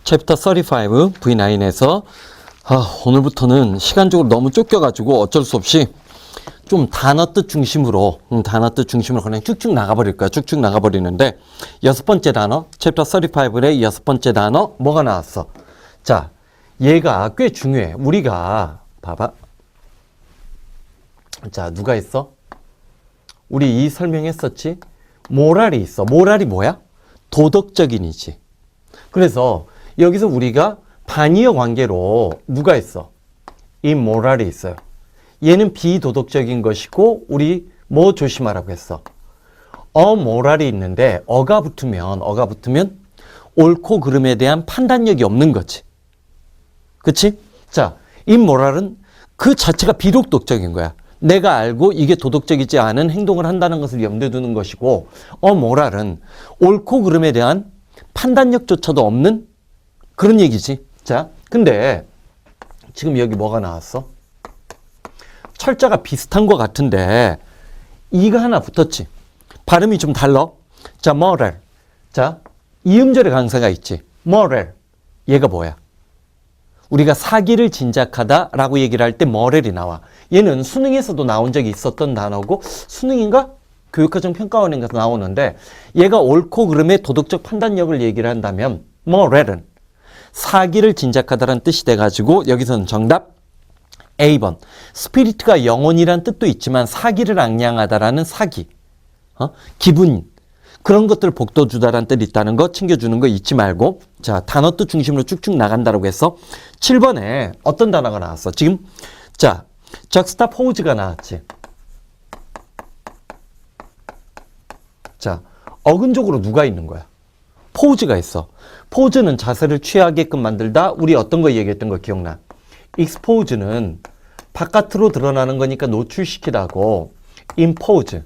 챕터 35 V9에서 오늘부터는 시간적으로 너무 쫓겨가지고 어쩔 수 없이 좀 단어 뜻 중심으로 그냥 쭉쭉 나가버릴 거야. 쭉쭉 나가버리는데 여섯 번째 단어 챕터 35의 여섯 번째 단어 뭐가 나왔어? 자, 얘가 꽤 중요해. 우리가 봐봐. 자, 누가 있어? 우리 이 설명했었지? 모랄이 있어. 모랄이 뭐야? 도덕적인이지. 그래서 여기서 우리가 반의어 관계로 누가 있어? imoral이 있어요. 얘는 비도덕적인 것이고 우리 뭐 조심하라고 했어? amoral이 있는데 어가 붙으면 옳고 그름에 대한 판단력이 없는 거지. 그치? 자, immoral은 그 자체가 비도덕적인 거야. 내가 알고 이게 도덕적이지 않은 행동을 한다는 것을 염두에 두는 것이고 amoral은 옳고 그름에 대한 판단력조차도 없는 그런 얘기지. 자, 근데 지금 여기 뭐가 나왔어? 철자가 비슷한 것 같은데 이가 하나 붙었지. 발음이 좀 달라. 자, moral. 자, 이음절의 강사가 있지. moral. 얘가 뭐야? 우리가 사기를 진작하다라고 얘기를 할 때 moral이 나와. 얘는 수능에서도 나온 적이 있었던 단어고 수능인가? 교육과정 평가원인가서 나오는데 얘가 옳고 그름의 도덕적 판단력을 얘기를 한다면 moral은 사기를 진작하다라는 뜻이 돼가지고 여기서는 정답 A번. 스피리트가 영혼이란 뜻도 있지만 사기를 앙양하다라는 사기, 기분, 그런 것들을 복돋주다라는 뜻이 있다는 거 챙겨주는 거 잊지 말고. 자, 단어 뜻 중심으로 쭉쭉 나간다라고 해서 7번에 어떤 단어가 나왔어? 지금 자, juxtapose가 나왔지. 자, 어근적으로 누가 있는 거야? 포즈가 있어. 포즈는 자세를 취하게끔 만들다. 우리 어떤 거 얘기했던 거 기억나? expose는 바깥으로 드러나는 거니까 노출시키다고, impose,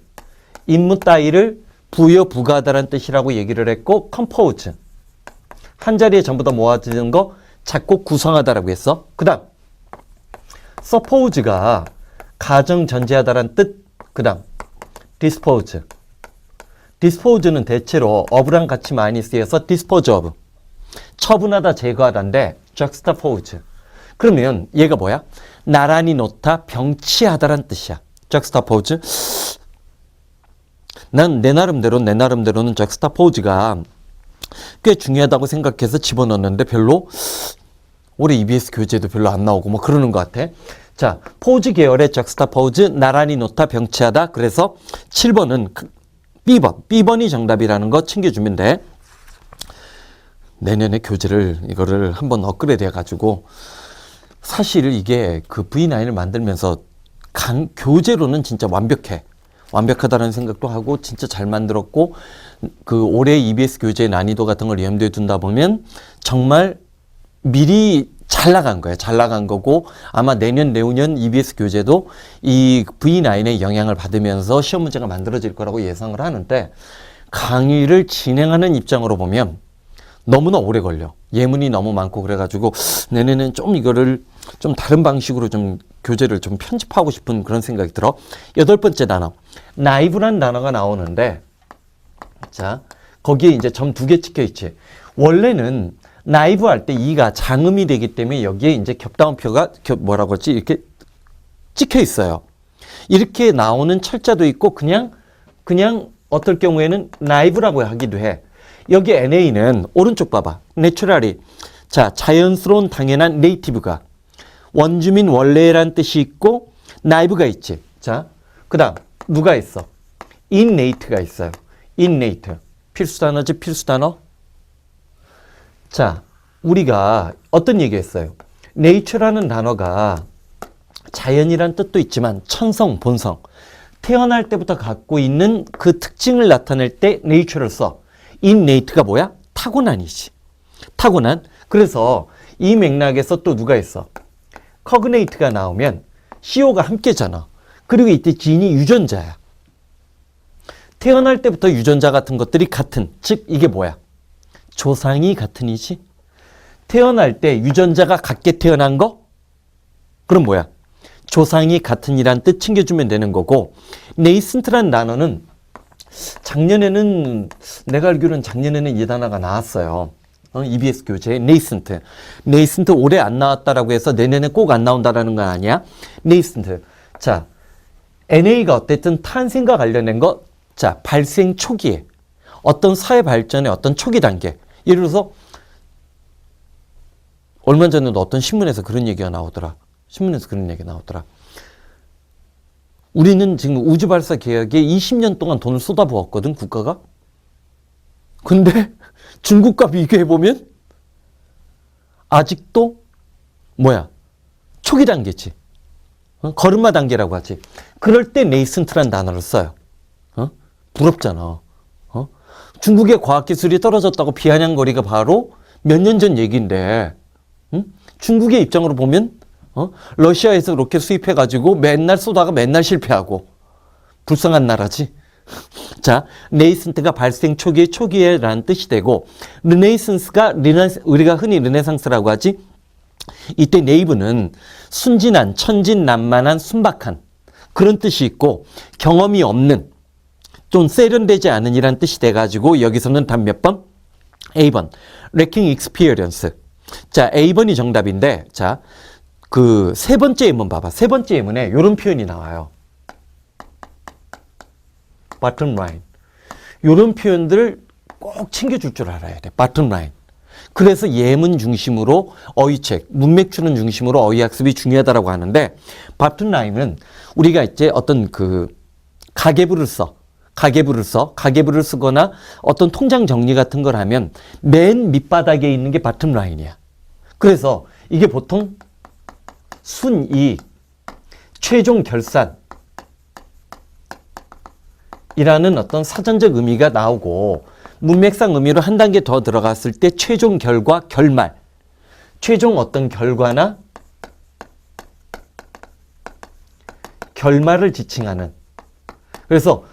임무 따위를 부여부가하다라는 뜻이라고 얘기를 했고, compose, 한 자리에 전부 다 모아지는 거 작곡 구성하다라고 했어. 그 다음 suppose가 가정전제하다라는 뜻. 그 다음 dispose. dispose는 대체로 of랑 같이 많이 쓰여서 dispose of, 처분하다, 제거하다인데 juxtapose. 그러면 얘가 뭐야? 나란히 놓다, 병치하다라는 뜻이야. juxtapose. 난 내 나름대로는 juxtapose가 꽤 중요하다고 생각해서 집어넣었는데 별로 올해 EBS 교재도 별로 안 나오고 뭐 그러는 것 같아. 자, 포즈 계열의 juxtapose, 나란히 놓다, 병치하다. 그래서 7번은 B번이 정답이라는 거 챙겨주면 돼. 내년에 교재를 이거를 한번 업그레이드 해가지고 사실 이게 그 V9을 만들면서 교재로는 진짜 완벽하다는 생각도 하고 진짜 잘 만들었고 그 올해 EBS 교재의 난이도 같은 걸 염두에 둔다 보면 정말 미리 잘 나간 거예요. 잘 나간 거고 아마 내년 EBS 교재도 이 V9의 영향을 받으면서 시험 문제가 만들어질 거라고 예상을 하는데 강의를 진행하는 입장으로 보면 너무나 오래 걸려. 예문이 너무 많고 그래가지고 내년에는 좀 이거를 좀 다른 방식으로 좀 교재를 좀 편집하고 싶은 그런 생각이 들어. 여덟 번째 단어. naive란 단어가 나오는데 자, 거기에 이제 점 2개 찍혀 있지. 원래는 naive 할 때 이가 장음이 되기 때문에 여기에 이제 겹다운표가 뭐라고 했지? 이렇게 찍혀 있어요. 이렇게 나오는 철자도 있고 그냥 어떨 경우에는 naive라고 하기도 해. 여기 NA는 오른쪽 봐봐. naturally. 자, 자연스러운, 당연한, native가 원주민, 원래란 뜻이 있고 naive가 있지. 자, 그 다음 누가 있어? innate가 있어요. innate. 필수 단어지, 필수 단어. 자, 우리가 어떤 얘기 했어요? nature라는 단어가 자연이란 뜻도 있지만 천성, 본성, 태어날 때부터 갖고 있는 그 특징을 나타낼 때 nature를 써. innate가 뭐야? 타고난이지. 타고난. 그래서 이 맥락에서 또 누가 있어? cognate가 나오면 CO가 함께잖아. 그리고 이때 지인이 유전자야. 태어날 때부터 유전자 같은 것들이 같은, 즉 이게 뭐야? 조상이 같은이지. 태어날 때 유전자가 같게 태어난 거? 그럼 뭐야? 조상이 같은이란 뜻 챙겨주면 되는 거고, nascent라는 단어는 작년에는 내가 알기로는 작년에는 이 단어가 나왔어요. EBS 교재 nascent. nascent 올해 안 나왔다라고 해서 내년에 꼭 안 나온다라는 건 아니야. nascent. 자, NA가 어쨌든 탄생과 관련된 거, 자, 발생 초기에 어떤 사회 발전의 어떤 초기 단계. 예를 들어서 얼마 전에도 어떤 신문에서 그런 얘기가 나오더라. 우리는 지금 우주 발사 계획에 20년 동안 돈을 쏟아부었거든, 국가가. 근데 중국과 비교해보면 아직도 초기 단계지. 걸음마 단계라고 하지. 그럴 때 네이슨트란 단어를 써요. 부럽잖아. 중국의 과학기술이 떨어졌다고 비아냥거리가 바로 몇 년 전 얘기인데, 중국의 입장으로 보면 러시아에서 로켓 수입해가지고 맨날 쏘다가 맨날 실패하고 불쌍한 나라지. 자, 네이슨트가 발생 초기에라는 뜻이 되고, 르네이슨스가 우리가 흔히 르네상스라고 하지. 이때 네이브는 순진한, 천진난만한, 순박한 그런 뜻이 있고, 경험이 없는, 좀 세련되지 않은 이란 뜻이 돼가지고 여기서는 단 몇 번? A번, lacking experience. 자, A번이 정답인데, 자, 그 세 번째 예문 봐봐. 세 번째 예문에 이런 표현이 나와요. bottom line. 이런 표현들을 꼭 챙겨줄 줄 알아야 돼. bottom line. 그래서 예문 중심으로 어휘책, 문맥추론 중심으로 어휘학습이 중요하다고 하는데, bottom line은 우리가 이제 어떤 그 가계부를 쓰거나 어떤 통장 정리 같은 걸 하면 맨 밑바닥에 있는 게 bottom line이야. 그래서 이게 보통 순이익, 최종 결산 이라는 어떤 사전적 의미가 나오고, 문맥상 의미로 한 단계 더 들어갔을 때 최종 결과, 결말, 최종 어떤 결과나 결말을 지칭하는, 그래서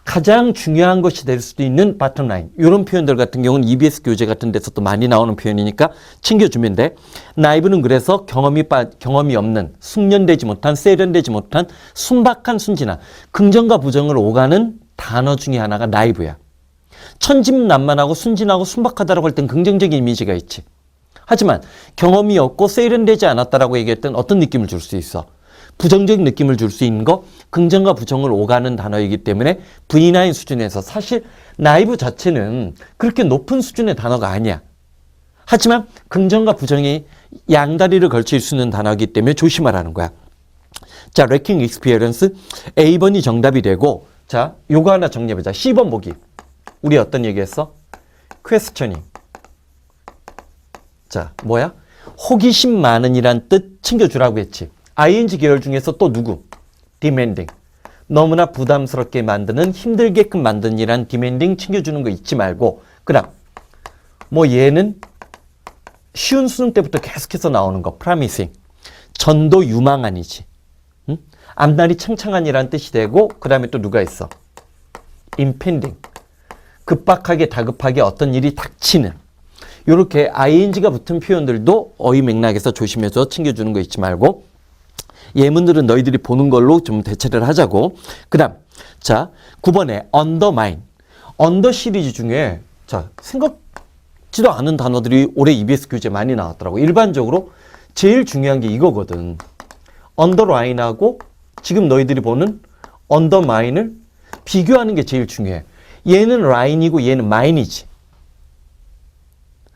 가장 중요한 것이 될 수도 있는 bottom line. 이런 표현들 같은 경우는 EBS 교재 같은 데서 또 많이 나오는 표현이니까 챙겨주면 돼. 나이브는 그래서 경험이 없는, 숙련되지 못한, 세련되지 못한, 순박한, 순진한, 긍정과 부정을 오가는 단어 중에 하나가 나이브야. 천진난만하고 순진하고 순박하다라고 할 땐 긍정적인 이미지가 있지. 하지만 경험이 없고 세련되지 않았다라고 얘기했던 어떤 느낌을 줄 수 있어? 부정적인 느낌을 줄 수 있는 거, 긍정과 부정을 오가는 단어이기 때문에 V9 수준에서, 사실 나이브 자체는 그렇게 높은 수준의 단어가 아니야. 하지만 긍정과 부정이 양다리를 걸칠 수 있는 단어이기 때문에 조심하라는 거야. 자, lacking experience A번이 정답이 되고, 자, 요거 하나 정리해보자. C번 보기. 우리 어떤 얘기했어? questioning. 자, 뭐야? 호기심 많은 이란 뜻 챙겨주라고 했지. ing 계열 중에서 또 누구? demanding. 너무나 부담스럽게 만드는, 힘들게끔 만드는 이란 demanding 챙겨주는 거 잊지 말고, 그 다음 얘는 쉬운 수능 때부터 계속해서 나오는 거 promising. 전도 유망한이지. 응? 앞날이 창창한이란 뜻이 되고, 그 다음에 또 누가 있어? impending. 급박하게, 다급하게 어떤 일이 닥치는. 이렇게 ing가 붙은 표현들도 어휘 맥락에서 조심해서 챙겨주는 거 잊지 말고, 예문들은 너희들이 보는 걸로 좀 대체를 하자고. 그 다음, 자, 9번에 undermine. under 시리즈 중에, 자, 생각지도 않은 단어들이 올해 EBS 교재 많이 나왔더라고. 일반적으로 제일 중요한 게 이거거든. underline하고 지금 너희들이 보는 undermine을 비교하는 게 제일 중요해. 얘는 line이고 얘는 mine이지.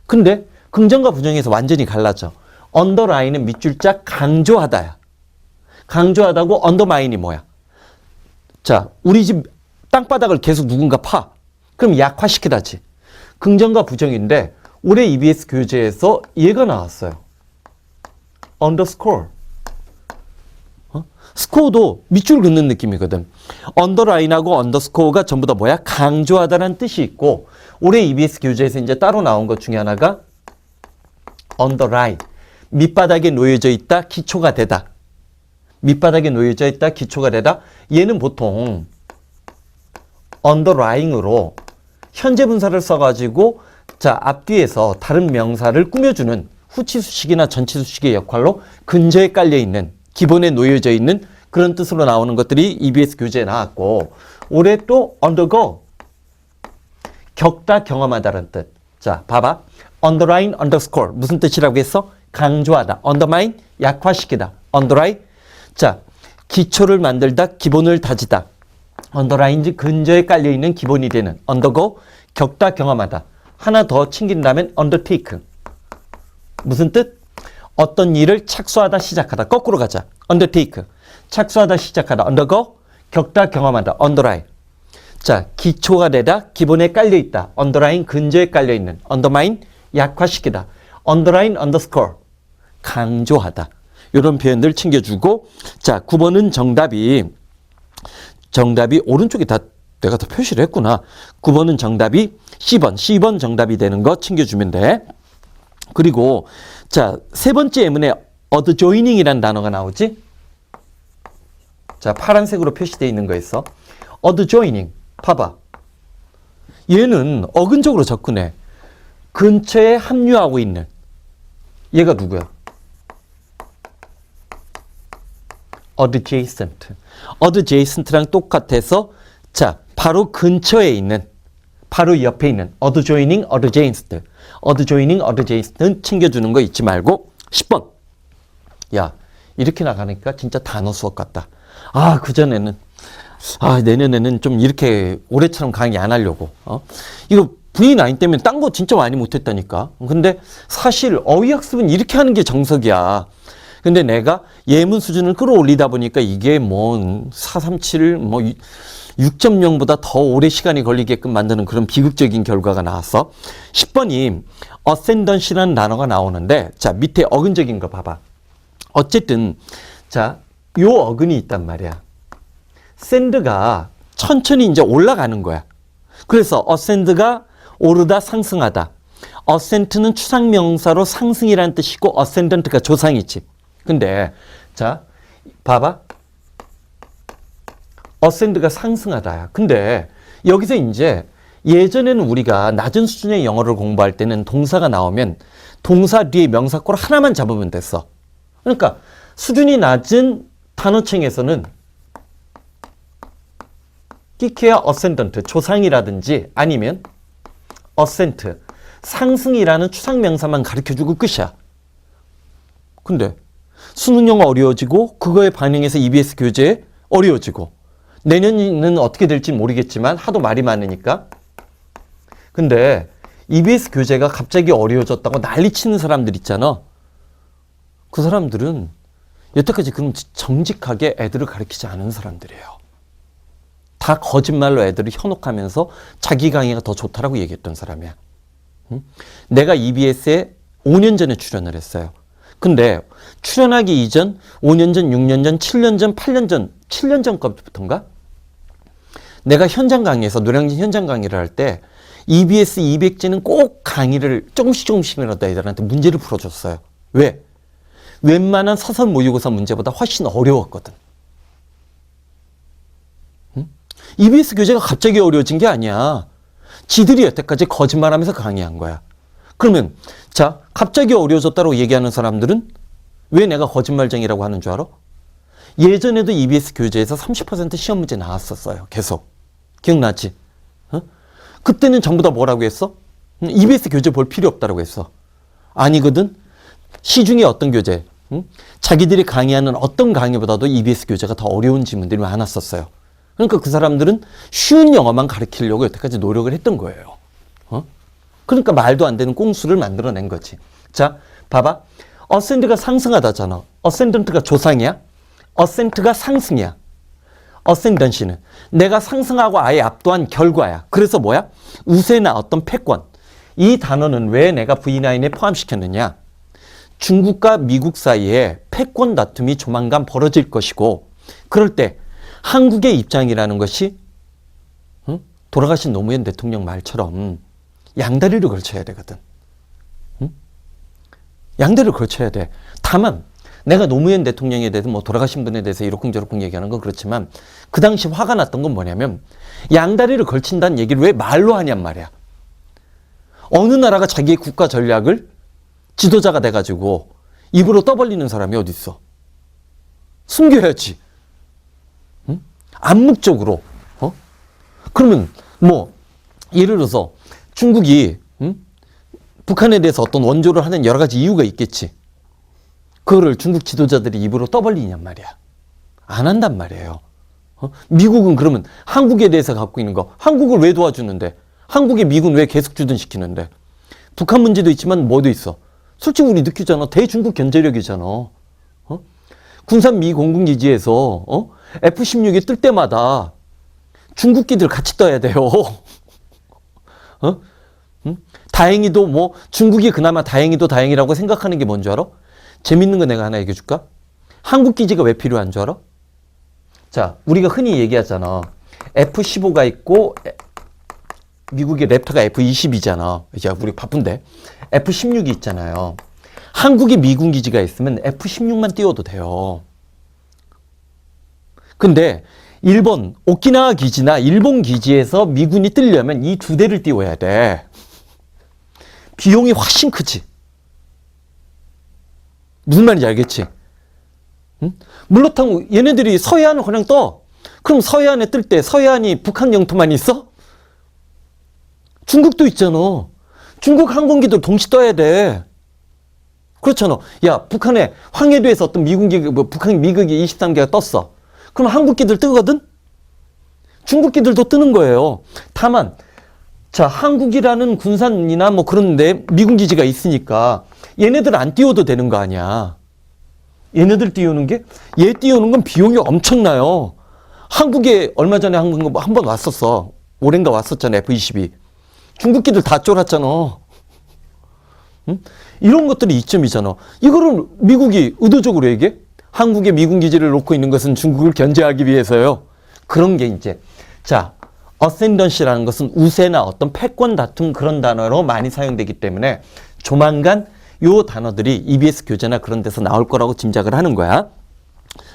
근데 긍정과 부정에서 완전히 갈라져. underline은 밑줄자 강조하다야. 강조하다고 undermine이 뭐야? 자, 우리 집 땅바닥을 계속 누군가 파. 그럼 약화시키다지. 긍정과 부정인데 올해 EBS 교재에서 얘가 나왔어요. underscore. 스코어도 밑줄 긋는 느낌이거든. 언더라인하고 언더스코어가 전부 다 뭐야? 강조하다라는 뜻이 있고, 올해 EBS 교재에서 이제 따로 나온 것 중에 하나가 언더라인. 밑바닥에 놓여져 있다, 기초가 되다. 밑바닥에 놓여져 있다, 기초가 되다. 얘는 보통 언더라인으로 현재 분사를 써가지고, 자, 앞뒤에서 다른 명사를 꾸며주는 후치수식이나 전치수식의 역할로 근저에 깔려있는, 기본에 놓여져 있는 그런 뜻으로 나오는 것들이 EBS 교재에 나왔고, 올해 또 undergo, 겪다, 경험하다라는 뜻. 자, 봐봐. underline, underscore. 무슨 뜻이라고 했어? 강조하다. undermine, 약화시키다. underline. 자, 기초를 만들다, 기본을 다지다. underline지 근저에 깔려있는 기본이 되는. undergo, 겪다, 경험하다. 하나 더 챙긴다면 undertake. 무슨 뜻? 어떤 일을 착수하다, 시작하다. 거꾸로 가자. undertake. 착수하다, 시작하다. undergo, 겪다, 경험하다. underline. 자, 기초가 되다, 기본에 깔려있다. underline, 근저에 깔려있는. undermine, 약화시키다. underline, underscore, 강조하다. 이런 표현들 챙겨주고, 자, 9번은 정답이 오른쪽에 다 내가 다 표시를 했구나. 9번은 정답이 C번 정답이 되는 거 챙겨주면 돼. 그리고 자, 세 번째 예문에 adjoining이라는 단어가 나오지? 자, 파란색으로 표시되어 있는 거 있어. adjoining. 봐봐. 얘는 어근적으로 접근해. 근처에 합류하고 있는. 얘가 누구야? adjacent. adjacent랑 똑같아서 자, 바로 근처에 있는, 바로 옆에 있는 adjoining, adjacent. adjoining, adjacent는 챙겨주는 거 잊지 말고 10번. 야, 이렇게 나가니까 진짜 단어 수업 같다. 아, 그전에는 내년에는 좀 이렇게 올해처럼 강의 안 하려고. 이거 V9 때문에 딴 거 진짜 많이 못했다니까. 근데 사실 어휘학습은 이렇게 하는 게 정석이야. 근데 내가 예문 수준을 끌어올리다 보니까 이게 뭐 437, 뭐 6.0보다 더 오래 시간이 걸리게끔 만드는 그런 비극적인 결과가 나왔어. 10번이 ascendancy라는 단어가 나오는데, 자, 밑에 어근적인 거 봐봐. 어쨌든, 자, 요 어근이 있단 말이야. send가 천천히 이제 올라가는 거야. 그래서 ascend가 오르다, 상승하다. ascent는 추상명사로 상승이라는 뜻이고 ascendant가 조상이지. 근데 자, 봐봐. ascend가 상승하다야. 근데 여기서 이제 예전에는 우리가 낮은 수준의 영어를 공부할 때는 동사가 나오면 동사 뒤에 명사꼴 하나만 잡으면 됐어. 그러니까 수준이 낮은 단어층에서는 끼케야 ascendant, 조상이라든지 아니면 ascent, 상승이라는 추상명사만 가르쳐주고 끝이야. 근데 수능영어 어려워지고 그거에 반영해서 EBS 교재 어려워지고 내년에는 어떻게 될지 모르겠지만 하도 말이 많으니까. 근데 EBS 교재가 갑자기 어려워졌다고 난리치는 사람들 있잖아. 그 사람들은 여태까지 그럼 정직하게 애들을 가르치지 않은 사람들이에요. 다 거짓말로 애들을 현혹하면서 자기 강의가 더 좋다라고 얘기했던 사람이야. 응? 내가 EBS에 5년 전에 출연을 했어요. 근데 출연하기 이전 5년 전, 6년 전, 7년 전, 8년 전, 7년 전부터인가? 내가 현장 강의에서 노량진 현장 강의를 할 때 EBS 200지는 꼭 강의를 조금씩이라도 애들한테 문제를 풀어줬어요. 왜? 웬만한 사설 모의고사 문제보다 훨씬 어려웠거든. 응? EBS 교재가 갑자기 어려워진 게 아니야. 지들이 여태까지 거짓말하면서 강의한 거야. 그러면 자, 갑자기 어려워졌다고 얘기하는 사람들은 왜 내가 거짓말쟁이라고 하는 줄 알아? 예전에도 EBS 교재에서 30% 시험 문제 나왔었어요. 계속. 기억나지? 그때는 전부 다 뭐라고 했어? EBS 교재 볼 필요 없다고 했어. 아니거든. 시중에 어떤 교재, 자기들이 강의하는 어떤 강의보다도 EBS 교재가 더 어려운 지문들이 많았었어요. 그러니까 그 사람들은 쉬운 영어만 가르치려고 여태까지 노력을 했던 거예요. 그러니까 말도 안 되는 꽁수를 만들어낸 거지. 자, 봐봐. ascend가 상승하다잖아. ascendant가 조상이야. ascent가 상승이야. ascendancy는 내가 상승하고 아예 압도한 결과야. 그래서 뭐야? 우세나 어떤 패권. 이 단어는 왜 내가 V9에 포함시켰느냐? 중국과 미국 사이에 패권 다툼이 조만간 벌어질 것이고, 그럴 때 한국의 입장이라는 것이 돌아가신 노무현 대통령 말처럼 양다리를 걸쳐야 되거든. 양다리를 걸쳐야 돼. 다만 내가 노무현 대통령에 대해서 뭐 돌아가신 분에 대해서 이러쿵저러쿵 얘기하는 건 그렇지만 그 당시 화가 났던 건 뭐냐면 양다리를 걸친다는 얘기를 왜 말로 하냔 말이야. 어느 나라가 자기의 국가 전략을 지도자가 돼가지고 입으로 떠벌리는 사람이 어디 있어? 숨겨야지. 응? 암묵적으로. 그러면 뭐 예를 들어서 중국이 북한에 대해서 어떤 원조를 하는 여러 가지 이유가 있겠지. 그거를 중국 지도자들이 입으로 떠벌리냔 말이야. 안 한단 말이에요. 미국은 그러면 한국에 대해서 갖고 있는 거, 한국을 왜 도와주는데? 한국에 미군 왜 계속 주둔시키는데? 북한 문제도 있지만 뭐도 있어. 솔직히 우리 느끼잖아. 대중국 견제력이잖아. 군산 미 공군기지에서 F-16이 뜰 때마다 중국기들 같이 떠야 돼요. 다행히도 뭐 중국이 그나마 다행히도 다행이라고 생각하는 게 뭔 줄 알아? 재밌는 거 내가 하나 얘기해 줄까? 한국 기지가 왜 필요한 줄 알아? 자, 우리가 흔히 얘기하잖아. F-15가 있고 미국의 랩터가 F-20이잖아. 야, 우리 바쁜데. F-16이 있잖아요. 한국에 미군 기지가 있으면 F-16만 띄워도 돼요. 근데 일본 오키나와 기지나 일본 기지에서 미군이 뜨려면 이 두 대를 띄워야 돼. 비용이 훨씬 크지. 무슨 말인지 알겠지? 응? 물론 얘네들이 서해안을 그냥 떠. 그럼 서해안에 뜰 때 서해안이 북한 영토만 있어? 중국도 있잖아. 중국 항공기도 동시 떠야 돼. 그렇잖아. 야, 북한에 황해도에서 어떤 미군기, 북한 미국이 23개가 떴어. 그럼 한국기들 뜨거든? 중국기들도 뜨는 거예요. 다만, 자, 한국이라는 군산이나 뭐 그런데 미군 기지가 있으니까 얘네들 안 띄워도 되는 거 아니야. 얘네들 띄우는 게, 얘 띄우는 건 비용이 엄청나요. 한국에 얼마 전에 한 번 왔었어. 올해인가 왔었잖아, F-22. 중국기들 다 쫄았잖아. 응? 이런 것들이 이점이잖아. 이거를 미국이 의도적으로 얘기해? 한국에 미군 기지를 놓고 있는 것은 중국을 견제하기 위해서요. 그런 게 이제, 자, 어센던시라는 것은 우세나 어떤 패권 다툼 그런 단어로 많이 사용되기 때문에 조만간 요 단어들이 EBS 교재나 그런 데서 나올 거라고 짐작을 하는 거야.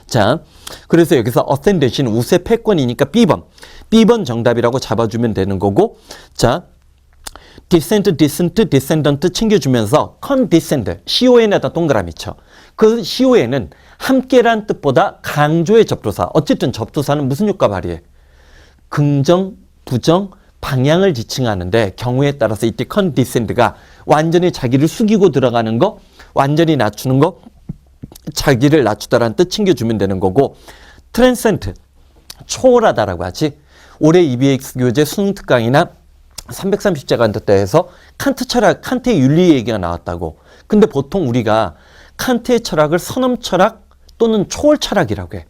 자, 그래서 여기서 어센던시는 우세 패권이니까 B번. B번 정답이라고 잡아주면 되는 거고, 자, descent, descendant 챙겨주면서 condescend, CON에다 동그라미 쳐. 그 CON은 함께란 뜻보다 강조의 접두사. 어쨌든 접두사는 무슨 효과 발휘해? 긍정, 부정, 방향을 지칭하는데 경우에 따라서 이때 condescend가 완전히 자기를 숙이고 들어가는 거, 완전히 낮추는 거, 자기를 낮추다라는 뜻 챙겨주면 되는 거고, transcend, 초월하다라고 하지. 올해 EBS 교재 수능 특강이나 330자간 때에서 칸트 철학, 칸트의 윤리 얘기가 나왔다고. 근데 보통 우리가 칸트의 철학을 선험 철학 또는 초월 철학이라고 해.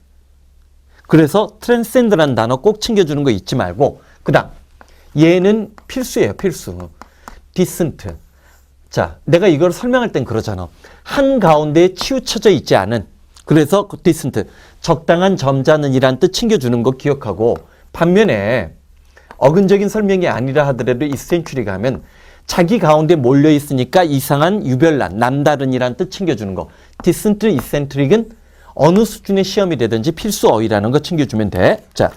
그래서 트랜센드라는 단어 꼭 챙겨주는 거 잊지 말고, 그 다음 얘는 필수예요. 필수. 디센트. 자, 내가 이걸 설명할 땐 그러잖아. 한가운데에 치우쳐져 있지 않은. 그래서 디센트. 적당한 점잖은 이란 뜻 챙겨주는 거 기억하고, 반면에 어근적인 설명이 아니라 하더라도 이센츄리가 하면 자기 가운데 몰려 있으니까 이상한 유별난, 남다른이란 뜻 챙겨주는 거. 디센트, 이센트릭은 어느 수준의 시험이 되든지 필수 어휘라는 거 챙겨주면 돼. 자,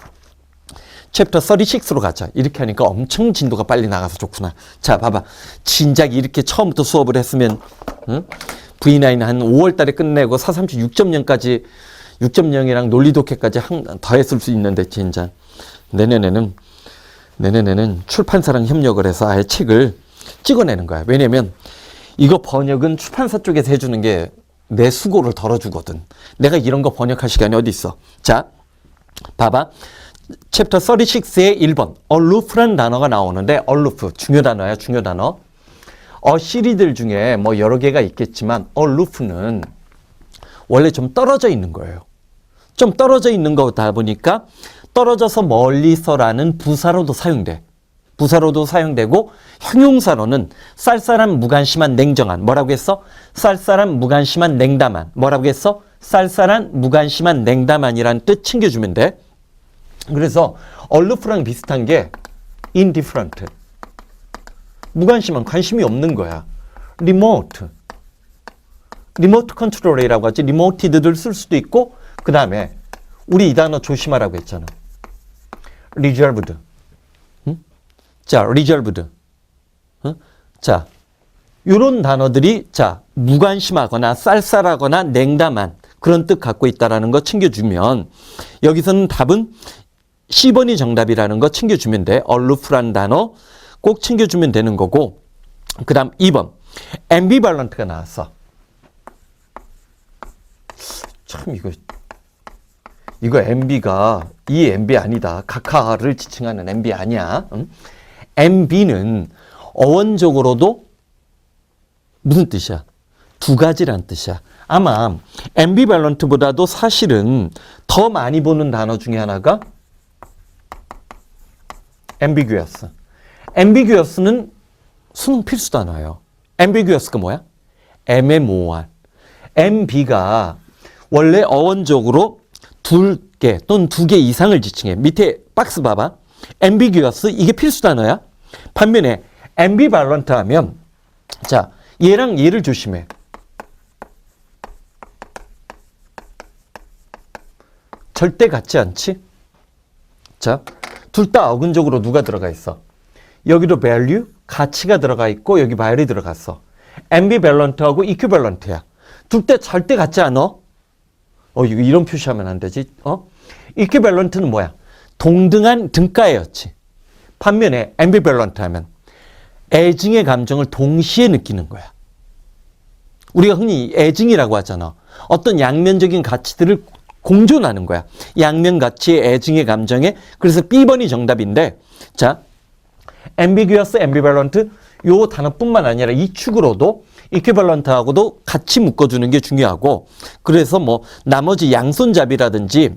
챕터 36로 가자. 이렇게 하니까 엄청 진도가 빨리 나가서 좋구나. 자, 봐봐. 진작 이렇게 처음부터 수업을 했으면 V9 한 5월 달에 끝내고 430 6.0까지 6.0이랑 논리 독해까지 더 했을 수 있는데 진짜 내년에는 출판사랑 협력을 해서 아예 책을 찍어내는 거야. 왜냐면 이거 번역은 출판사 쪽에서 해주는 게 내 수고를 덜어주거든. 내가 이런 거 번역할 시간이 어디 있어. 자, 봐봐. 챕터 36의 1번 alooф란 단어가 나오는데 aloof 중요 단어야. 중요 단어. 어시리들 중에 뭐 여러 개가 있겠지만 aloof는 원래 좀 떨어져 있는 거예요. 좀 떨어져 있는 거다 보니까 떨어져서 멀리서라는 부사로도 사용돼. 부사로도 사용되고 형용사로는 쌀쌀한 무관심한 냉정한 뭐라고 했어? 쌀쌀한 무관심한 냉담한 뭐라고 했어? 쌀쌀한 무관심한 냉담한이라는 뜻 챙겨주면 돼. 그래서 aloof랑 비슷한 게 indifferent 무관심한 관심이 없는 거야. remote control이라고 하지. remoted를 쓸 수도 있고 그 다음에 우리 이 단어 조심하라고 했잖아. reserved. 자, reserved. 자, 요런 단어들이 자, 무관심하거나 쌀쌀하거나 냉담한 그런 뜻 갖고 있다라는 거 챙겨주면 여기서는 답은 C번이 정답이라는 거 챙겨주면 돼. aloof란 단어 꼭 챙겨주면 되는 거고 그 다음 2번. ambivalent가 나왔어. 참, 이거 MB가 이 MB 아니다. 각하를 지칭하는 MB 아니야. 응? MB는 어원적으로도 무슨 뜻이야? 두 가지란 뜻이야. 아마 ambivalent보다도 사실은 더 많이 보는 단어 중에 하나가 ambiguous. ambiguous는 수능 필수 단어예요. ambiguous가 뭐야? 애매모호한. MB가 원래 어원적으로 두 개 또는 두 개 이상을 지칭해. 밑에 박스 봐봐. ambiguous 이게 필수 단어야. 반면에 ambivalent 하면 자, 얘랑 얘를 조심해. 절대 같지 않지? 자, 둘 다 어근적으로 누가 들어가 있어? 여기도 value, 가치가 들어가 있고 여기 value이 들어갔어. ambivalent하고 equivalent야. 둘 다 절대 같지 않아? 이거 이런 표시하면 안 되지. equivalent는 뭐야? 동등한 등가였지. 반면에 ambivalent 하면 애증의 감정을 동시에 느끼는 거야. 우리가 흔히 애증이라고 하잖아. 어떤 양면적인 가치들을 공존하는 거야. 양면 가치의 애증의 감정에. 그래서 B번이 정답인데, 자, ambiguous, ambivalent 요 단어뿐만 아니라 이 축으로도 equivalent하고도 같이 묶어주는 게 중요하고, 그래서 뭐 나머지 양손잡이라든지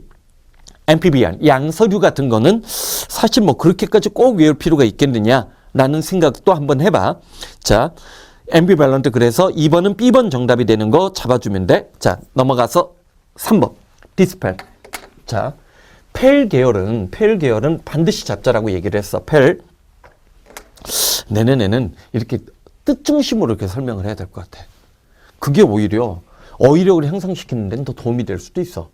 amphibian, 양서류 같은 거는 사실 뭐 그렇게까지 꼭 외울 필요가 있겠느냐라는 생각도 한번 해봐. 자, ambivalent 그래서 2번은 B번 정답이 되는 거 잡아주면 돼. 자, 넘어가서 3번. 디스펠. 자, 펠 계열은 반드시 잡자라고 얘기를 했어. 펠. 내년에는 이렇게 뜻 중심으로 이렇게 설명을 해야 될 것 같아. 그게 오히려 어휘력을 향상시키는 데는 더 도움이 될 수도 있어.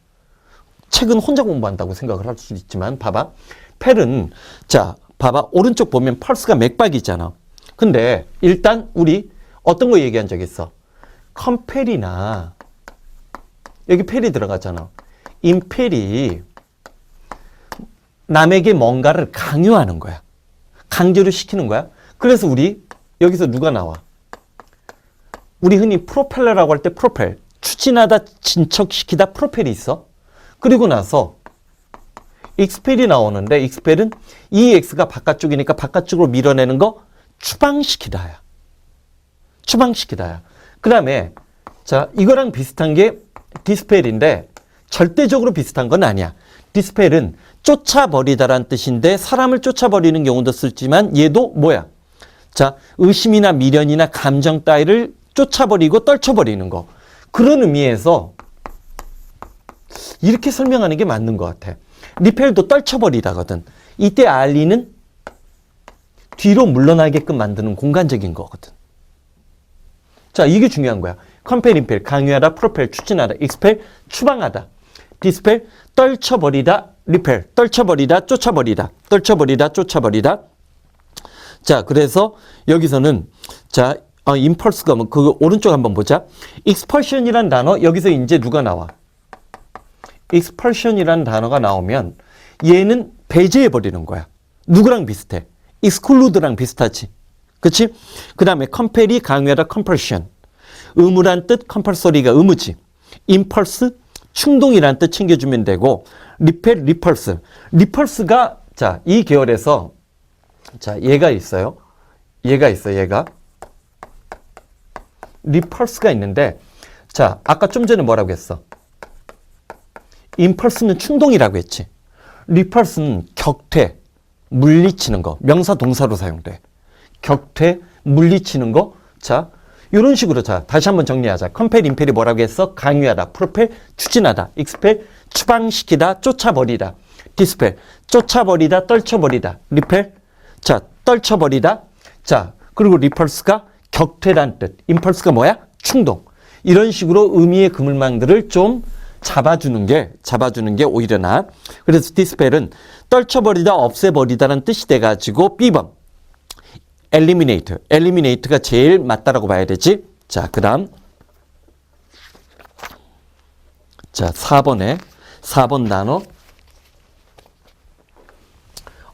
책은 혼자 공부한다고 생각을 할 수도 있지만, 봐봐. 펠은, 자, 봐봐. 오른쪽 보면 펄스가 맥박이잖아. 근데 일단 우리 어떤 거 얘기한 적 있어? 컴펠이나 여기 펠이 들어가잖아. 임펠이 남에게 뭔가를 강요하는 거야. 강제로 시키는 거야. 그래서 우리 여기서 누가 나와? 우리 흔히 프로펠러라고 할 때 프로펠. 추진하다, 진척시키다 프로펠이 있어. 그리고 나서 익스펠이 나오는데 익스펠은 이 X가 바깥쪽이니까 바깥쪽으로 밀어내는 거 추방시키다야. 추방시키다야. 그 다음에 자, 이거랑 비슷한 게 디스펠인데 절대적으로 비슷한 건 아니야. 디스펠은 쫓아버리다란 뜻인데 사람을 쫓아버리는 경우도 쓰지만 얘도 뭐야? 자, 의심이나 미련이나 감정 따위를 쫓아버리고 떨쳐버리는 거. 그런 의미에서 이렇게 설명하는 게 맞는 것 같아. 리펠도 떨쳐버리다거든. 이때 알리는 뒤로 물러나게끔 만드는 공간적인 거거든. 자, 이게 중요한 거야. 컴펠, 임펠, 강요하다, 프로펠, 추진하다, 익스펠, 추방하다. 디스펠, 떨쳐버리다, 리펠, 떨쳐버리다, 쫓아버리다, 떨쳐버리다, 쫓아버리다. 자, 그래서 여기서는 자, 임펄스가 뭐 그 오른쪽 한번 보자. expulsion이란 단어 여기서 이제 누가 나와? expulsion이란 단어가 나오면 얘는 배제해 버리는 거야. 누구랑 비슷해? exclude랑 비슷하지. 그치? 그 다음에 compel이 강요하다, compulsion. 의무란 뜻, compulsory가 의무지. impulse, 충동이란 뜻 챙겨주면 되고, repel, repulse. repulse가, 자, 이 계열에서, 자, 얘가 있어요. 얘가 있어, 얘가. repulse가 있는데, 자, 아까 좀 전에 뭐라고 했어? impulse는 충동이라고 했지. repulse는 격퇴, 물리치는 거. 명사 동사로 사용돼. 격퇴, 물리치는 거. 자, 이런 식으로 자, 다시 한번 정리하자. 컴펠, 임펠이 뭐라고 했어? 강요하다, 프로펠, 추진하다, 익스펠, 추방시키다, 쫓아버리다, 디스펠, 쫓아버리다, 떨쳐버리다, 리펠, 자, 떨쳐버리다. 자, 그리고 리펄스가 격퇴란 뜻. 임펄스가 뭐야? 충동. 이런 식으로 의미의 그물망들을 좀 잡아주는 게 오히려 나아. 그래서 디스펠은 떨쳐버리다, 없애버리다라는 뜻이 돼가지고 B번. eliminate가 제일 맞다라고 봐야 되지. 자, 그 다음. 자, 4번 단어.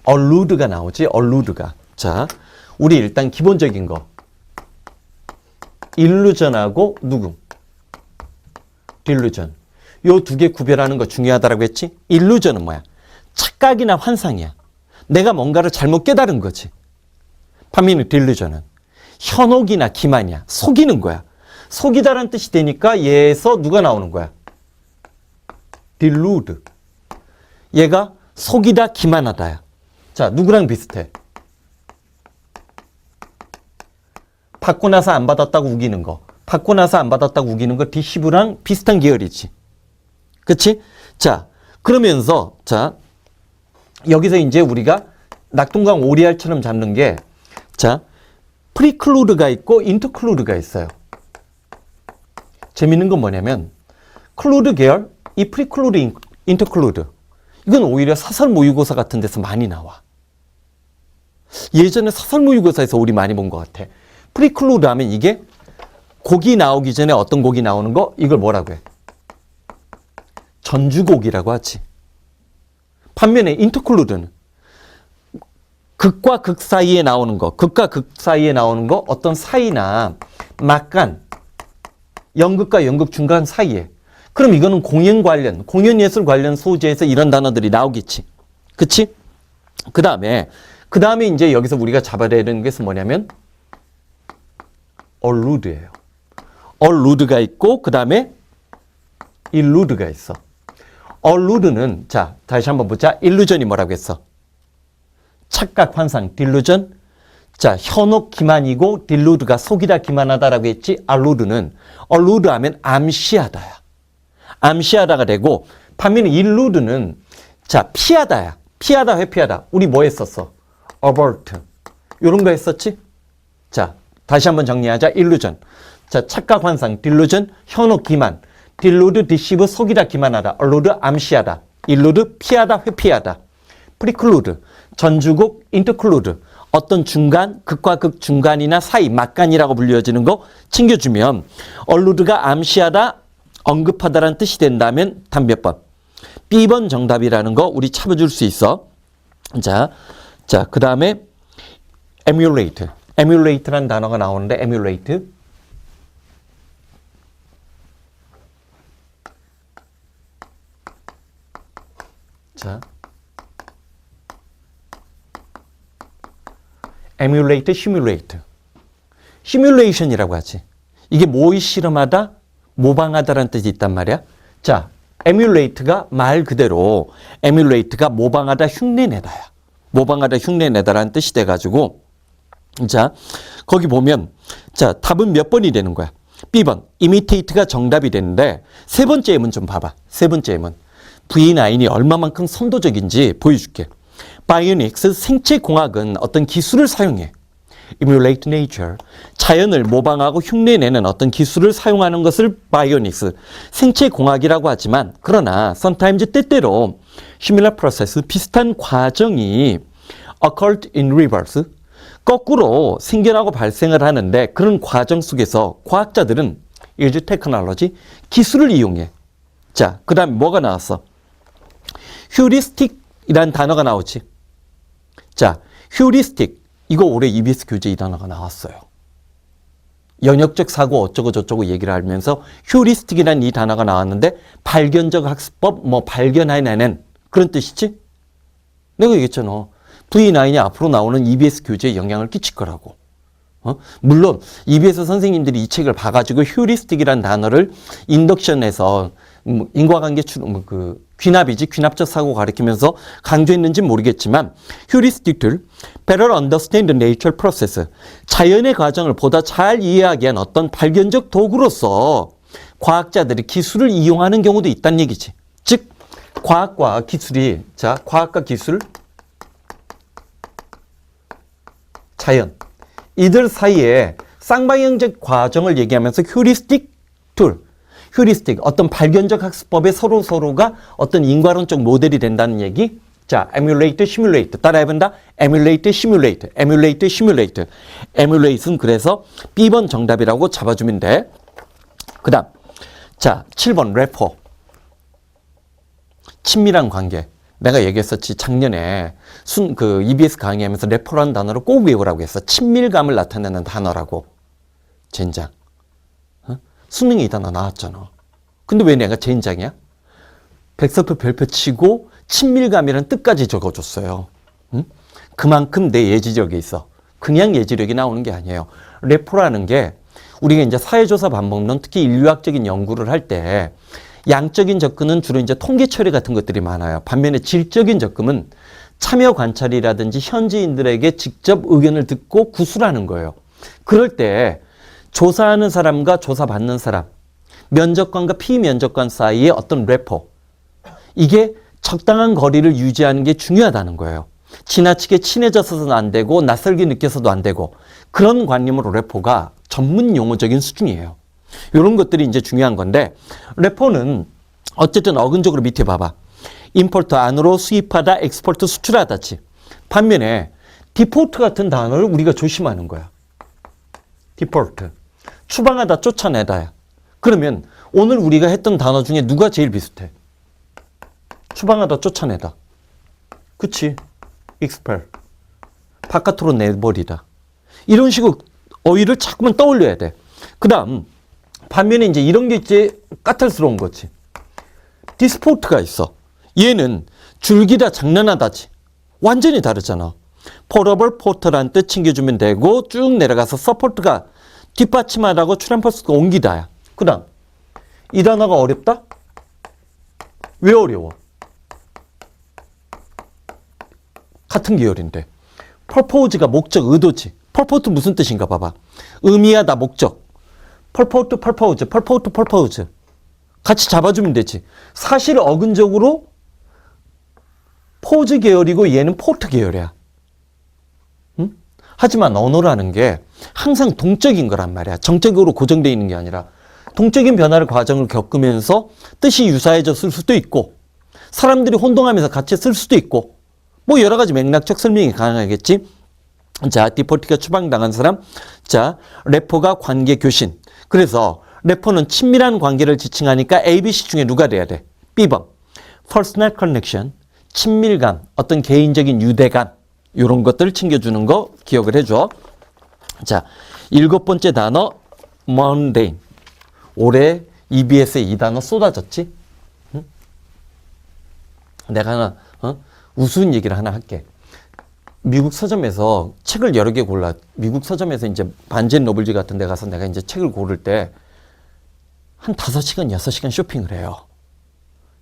allude가 나오지, allude가. 자, 우리 일단 기본적인 거. illusion하고 누구? delusion. 요 두 개 구별하는 거 중요하다라고 했지? illusion은 뭐야? 착각이나 환상이야. 내가 뭔가를 잘못 깨달은 거지. 반면에 delusion은 현혹이나 기만이야. 속이는 거야. 속이다라는 뜻이 되니까 얘에서 누가 나오는 거야? delude. 얘가 속이다, 기만하다야. 자, 누구랑 비슷해? 받고 나서 안 받았다고 우기는 거. 받고 나서 안 받았다고 우기는 거 deceive랑 비슷한 계열이지. 그치? 자, 그러면서, 자, 여기서 이제 우리가 낙동강 오리알처럼 잡는 게, 자, 프리클루드가 있고 인터클루드가 있어요. 재밌는 건 뭐냐면, 클루드 계열, 이 프리클루드, 인터클루드. 이건 오히려 사설 모의고사 같은 데서 많이 나와. 예전에 사설 모의고사에서 우리 많이 본 것 같아. 프리클루드 하면 이게 곡이 나오기 전에 어떤 곡이 나오는 거, 이걸 뭐라고 해? 전주곡이라고 하지. 반면에 인터클루드는 극과 극 사이에 나오는 거, 극과 극 사이에 나오는 거, 어떤 사이나 막간, 연극과 연극 중간 사이에. 그럼 이거는 공연 관련, 공연 예술 관련 소재에서 이런 단어들이 나오겠지. 그치? 그 다음에 이제 여기서 우리가 잡아야 되는 것은 뭐냐면, allude예요. allude가 있고, 그 다음에 illude가 있어. allude는, 자, 다시 한번 보자. illusion이 뭐라고 했어? 착각, 환상, delusion. 자, 현혹, 기만이고, delude가 속이다, 기만하다라고 했지. allude 하면 암시하다야. 암시하다가 되고, 반면에 illude는, 자, 피하다야. 피하다, 회피하다. 우리 뭐 했었어? avert. 요런 거 했었지? 자, 다시 한번 정리하자. illusion. 자, 착각, 환상, delusion, 현혹, 기만. delude, deceive, 속이다, 기만하다. allude, 암시하다. illude, 피하다, 회피하다. preclude, 전주곡, interclude. 어떤 중간, 극과 극 중간이나 사이, 막간이라고 불려지는 거 챙겨주면 allude가 암시하다, 언급하다라는 뜻이 된다면 답 몇 번? B번 정답이라는 거 우리 찾아줄 수 있어. 자, 그 다음에 emulate. emulate라는 단어가 나오는데 emulate. 자, emulate, simulate. simulation이라고 하지. 이게 모의 실험하다, 모방하다라는 뜻이 있단 말이야. 자, emulate가 말 그대로 emulate가 모방하다, 흉내내다야. 모방하다, 흉내내다라는 뜻이 돼가지고, 자, 거기 보면, 자, 답은 몇 번이 되는 거야? B번, imitate가 정답이 되는데, 세 번째 예문 좀 봐봐. 세 번째 예문. V9이 얼마만큼 선도적인지 보여줄게. 바이오닉스 생체공학은 어떤 기술을 사용해. emulate nature. 자연을 모방하고 흉내내는 어떤 기술을 사용하는 것을 바이오닉스, 생체공학이라고 하지만, 그러나 sometimes 때때로 similar process, 비슷한 과정이 occurred in reverse, 거꾸로 생겨나고 발생을 하는데 그런 과정 속에서 과학자들은 use technology, 기술을 이용해. 자, 그 다음에 뭐가 나왔어? heuristic이라는 단어가 나오지. 자, heuristic. 이거 올해 EBS 교재 이 단어가 나왔어요. 연역적 사고 어쩌고 저쩌고 얘기를 하면서 heuristic이라는 이 단어가 나왔는데 발견적 학습법, 뭐 발견해내는 그런 뜻이지? 내가 얘기했잖아. V9이 앞으로 나오는 EBS 교재에 영향을 끼칠 거라고. 물론 EBS 선생님들이 이 책을 봐가지고 heuristic이라는 단어를 인덕션에서 인과관계 귀납이지, 귀납적 사고 가리키면서 강조했는지는 모르겠지만 heuristic을 better understand the natural process, 자연의 과정을 보다 잘 이해하기 위한 어떤 발견적 도구로서 과학자들이 기술을 이용하는 경우도 있다는 얘기지. 즉 과학과 기술이, 자, 과학과 기술, 자연, 이들 사이에 쌍방향적 과정을 얘기하면서 heuristic 툴, heuristic, 어떤 발견적 학습법에 서로가 어떤 인과론적 모델이 된다는 얘기. 자, emulate, simulate. 따라해본다. emulate, simulate. emulate, simulate. emulate는 그래서 B번 정답이라고 잡아주면 돼. 그 다음, 자, 7번 rapport. 친밀한 관계. 내가 얘기했었지. 작년에 EBS 강의하면서 래퍼라는 단어를 꼭 외우라고 했어. 친밀감을 나타내는 단어라고. 젠장. 수능에 이 단어 나왔잖아. 근데 왜 내가 제2장이야? 백설표 별표 치고 친밀감이라는 뜻까지 적어줬어요. 응? 그만큼 내 예지력이 있어. 그냥 예지력이 나오는 게 아니에요. 레포라는 게 우리가 이제 사회조사 방법론, 특히 인류학적인 연구를 할 때 양적인 접근은 주로 이제 통계 처리 같은 것들이 많아요. 반면에 질적인 접근은 참여 관찰이라든지 현지인들에게 직접 의견을 듣고 구술하는 거예요. 그럴 때 조사하는 사람과 조사받는 사람, 면접관과 피면접관 사이에 어떤 레포, 이게 적당한 거리를 유지하는 게 중요하다는 거예요. 지나치게 친해져서는 안 되고 낯설게 느껴서도 안 되고 그런 관념으로 레포가 전문 용어적인 수준이에요. 이런 것들이 이제 중요한 건데 레포는 어쨌든 어근적으로 밑에 봐봐. 임포트 안으로 수입하다, 엑스포트 수출하다지. 반면에 디포트 같은 단어를 우리가 조심하는 거야. 디포트. 추방하다, 쫓아내다야. 그러면 오늘 우리가 했던 단어 중에 누가 제일 비슷해? 추방하다, 쫓아내다. 그치? expel. 바깥으로 내버리다. 이런 식으로 어휘를 자꾸만 떠올려야 돼. 그 다음 반면에 이제 이런 게 이제 까탈스러운 거지. 디스포트가 있어. 얘는 즐기다, 장난하다지. 완전히 다르잖아. 포러블 포터라는 뜻 챙겨주면 되고 쭉 내려가서 서포트가 뒷받침하다고 트램퍼스가 옮기다야. 그 다음 이 단어가 어렵다? 왜 어려워? 같은 계열인데. purpose가 목적, 의도지. purpose 무슨 뜻인가 봐봐. 의미하다, 목적. purpose, purpose, purpose, purpose. 같이 잡아주면 되지. 사실 어근적으로 포즈 계열이고 얘는 포트 계열이야. 응? 하지만 언어라는 게 항상 동적인 거란 말이야. 정적으로 고정되어 있는 게 아니라 동적인 변화를 과정을 겪으면서 뜻이 유사해졌을 수도 있고 사람들이 혼동하면서 같이 쓸 수도 있고 뭐 여러 가지 맥락적 설명이 가능하겠지. 자, 디포트가 추방당한 사람. 자, 레포가 관계 교신. 그래서 레포는 친밀한 관계를 지칭하니까 ABC 중에 누가 돼야 돼? B번. Personal connection. 친밀감, 어떤 개인적인 유대감, 이런 것들을 챙겨주는 거 기억을 해줘. 자, 7번째 단어, mundane. 올해 EBS에 이 단어 쏟아졌지? 응? 내가 하나, 우스운 얘기를 하나 할게. 미국 서점에서 책을 여러 개 골라. 미국 서점에서 이제 반젠 노블지 같은 데 가서 내가 이제 책을 고를 때 한 5시간, 6시간 쇼핑을 해요.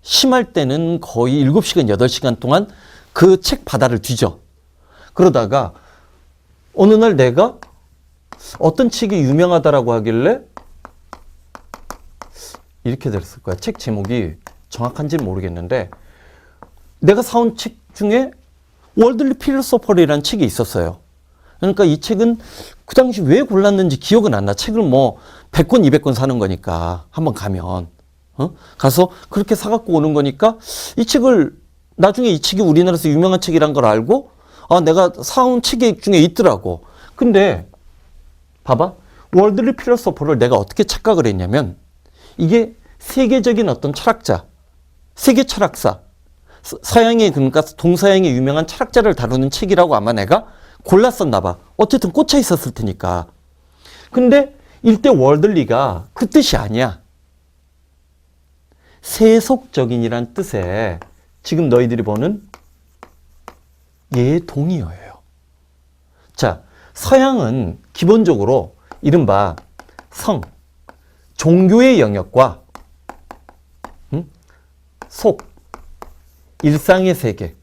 심할 때는 거의 7시간, 8시간 동안 그 책 바다를 뒤져. 그러다가 어느 날 내가 어떤 책이 유명하다라고 하길래 이렇게 됐을 거야. 책 제목이 정확한지는 모르겠는데 내가 사온 책 중에 월들리 필로소퍼리라는 책이 있었어요. 그러니까 이 책은 그 당시 왜 골랐는지 기억은 안 나. 책을 뭐 100권, 200권 사는 거니까 한번 가면. 가서 그렇게 사갖고 오는 거니까 이 책을 나중에 이 책이 우리나라에서 유명한 책이란 걸 알고 내가 사온 책 중에 있더라고. 근데 봐봐. 월들리 필로소퍼를 내가 어떻게 착각을 했냐면 이게 세계적인 어떤 철학자, 세계 철학사, 서양의 그러니까 동서양의 유명한 철학자를 다루는 책이라고 아마 내가 골랐었나 봐. 어쨌든 꽂혀 있었을 테니까. 근데 이때 월들리가 그 뜻이 아니야. 세속적인이란 뜻의 지금 너희들이 보는 얘의 동의어예요. 자, 서양은 기본적으로 이른바 성, 종교의 영역과 속, 일상의 세계,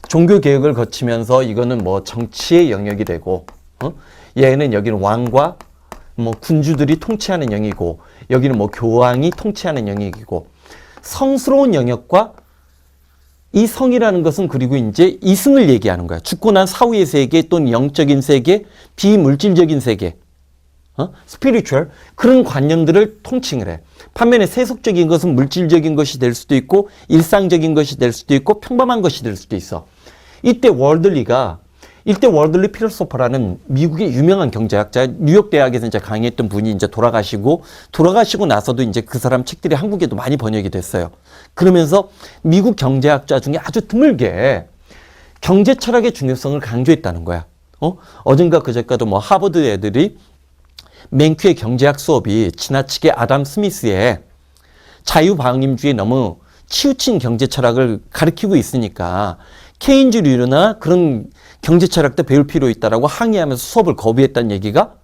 종교 개혁을 거치면서 이거는 뭐 정치의 영역이 되고, 얘는 여기는 왕과 뭐 군주들이 통치하는 영역이고, 여기는 뭐 교황이 통치하는 영역이고, 성스러운 영역과 이 성이라는 것은 그리고 이제 이승을 얘기하는 거야. 죽고 난 사후의 세계 또는 영적인 세계, 비물질적인 세계, 스피리추얼 그런 관념들을 통칭을 해. 반면에 세속적인 것은 물질적인 것이 될 수도 있고 일상적인 것이 될 수도 있고 평범한 것이 될 수도 있어. 이때 월들리 필로소퍼라는 미국의 유명한 경제학자, 뉴욕 대학에서 이제 강의했던 분이 이제 돌아가시고 나서도 이제 그 사람 책들이 한국에도 많이 번역이 됐어요. 그러면서 미국 경제학자 중에 아주 드물게 경제 철학의 중요성을 강조했다는 거야. 어젠가 그제가도 뭐 하버드 애들이 맨큐의 경제학 수업이 지나치게 아담 스미스의 자유방임주의에 너무 치우친 경제 철학을 가르치고 있으니까 케인즈류나 그런 경제 철학도 배울 필요 있다라고 항의하면서 수업을 거부했다는 얘기가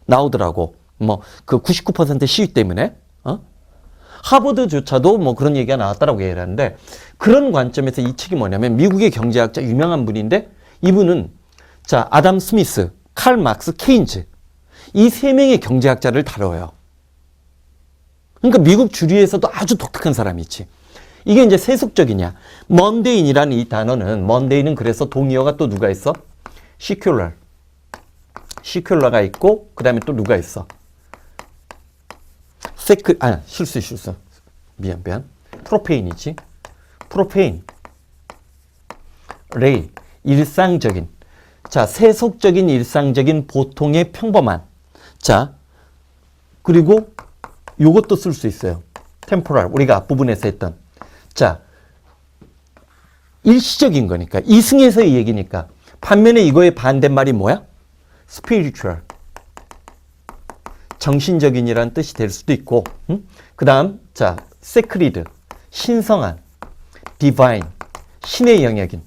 나오더라고. 뭐 그 99% 시위 때문에. 하버드조차도 뭐 그런 얘기가 나왔다라고 얘기를 하는데, 그런 관점에서 이 책이 뭐냐면 미국의 경제학자 유명한 분인데, 이분은 자 아담 스미스, 칼 막스, 케인즈 이 세 명의 경제학자를 다뤄요. 그러니까 미국 주류에서도 아주 독특한 사람이지. 이게 이제 세속적이냐. 먼데인이라는 이 단어는, 먼데인은 그래서 동의어가 또 누가 있어? 시큘러. 시큘러가 있고, 그 다음에 또 누가 있어? 실수. 미안. 프로페인이지. 프로페인. 레이. 일상적인. 자, 세속적인, 일상적인, 보통의, 평범한. 자, 그리고 요것도 쓸 수 있어요. 템포럴. 우리가 앞부분에서 했던. 자, 일시적인 거니까. 이승에서의 얘기니까. 반면에 이거의 반대말이 뭐야? spiritual. 정신적인이라는 뜻이 될 수도 있고, 그 다음, 자, sacred. 신성한. divine. 신의 영역인.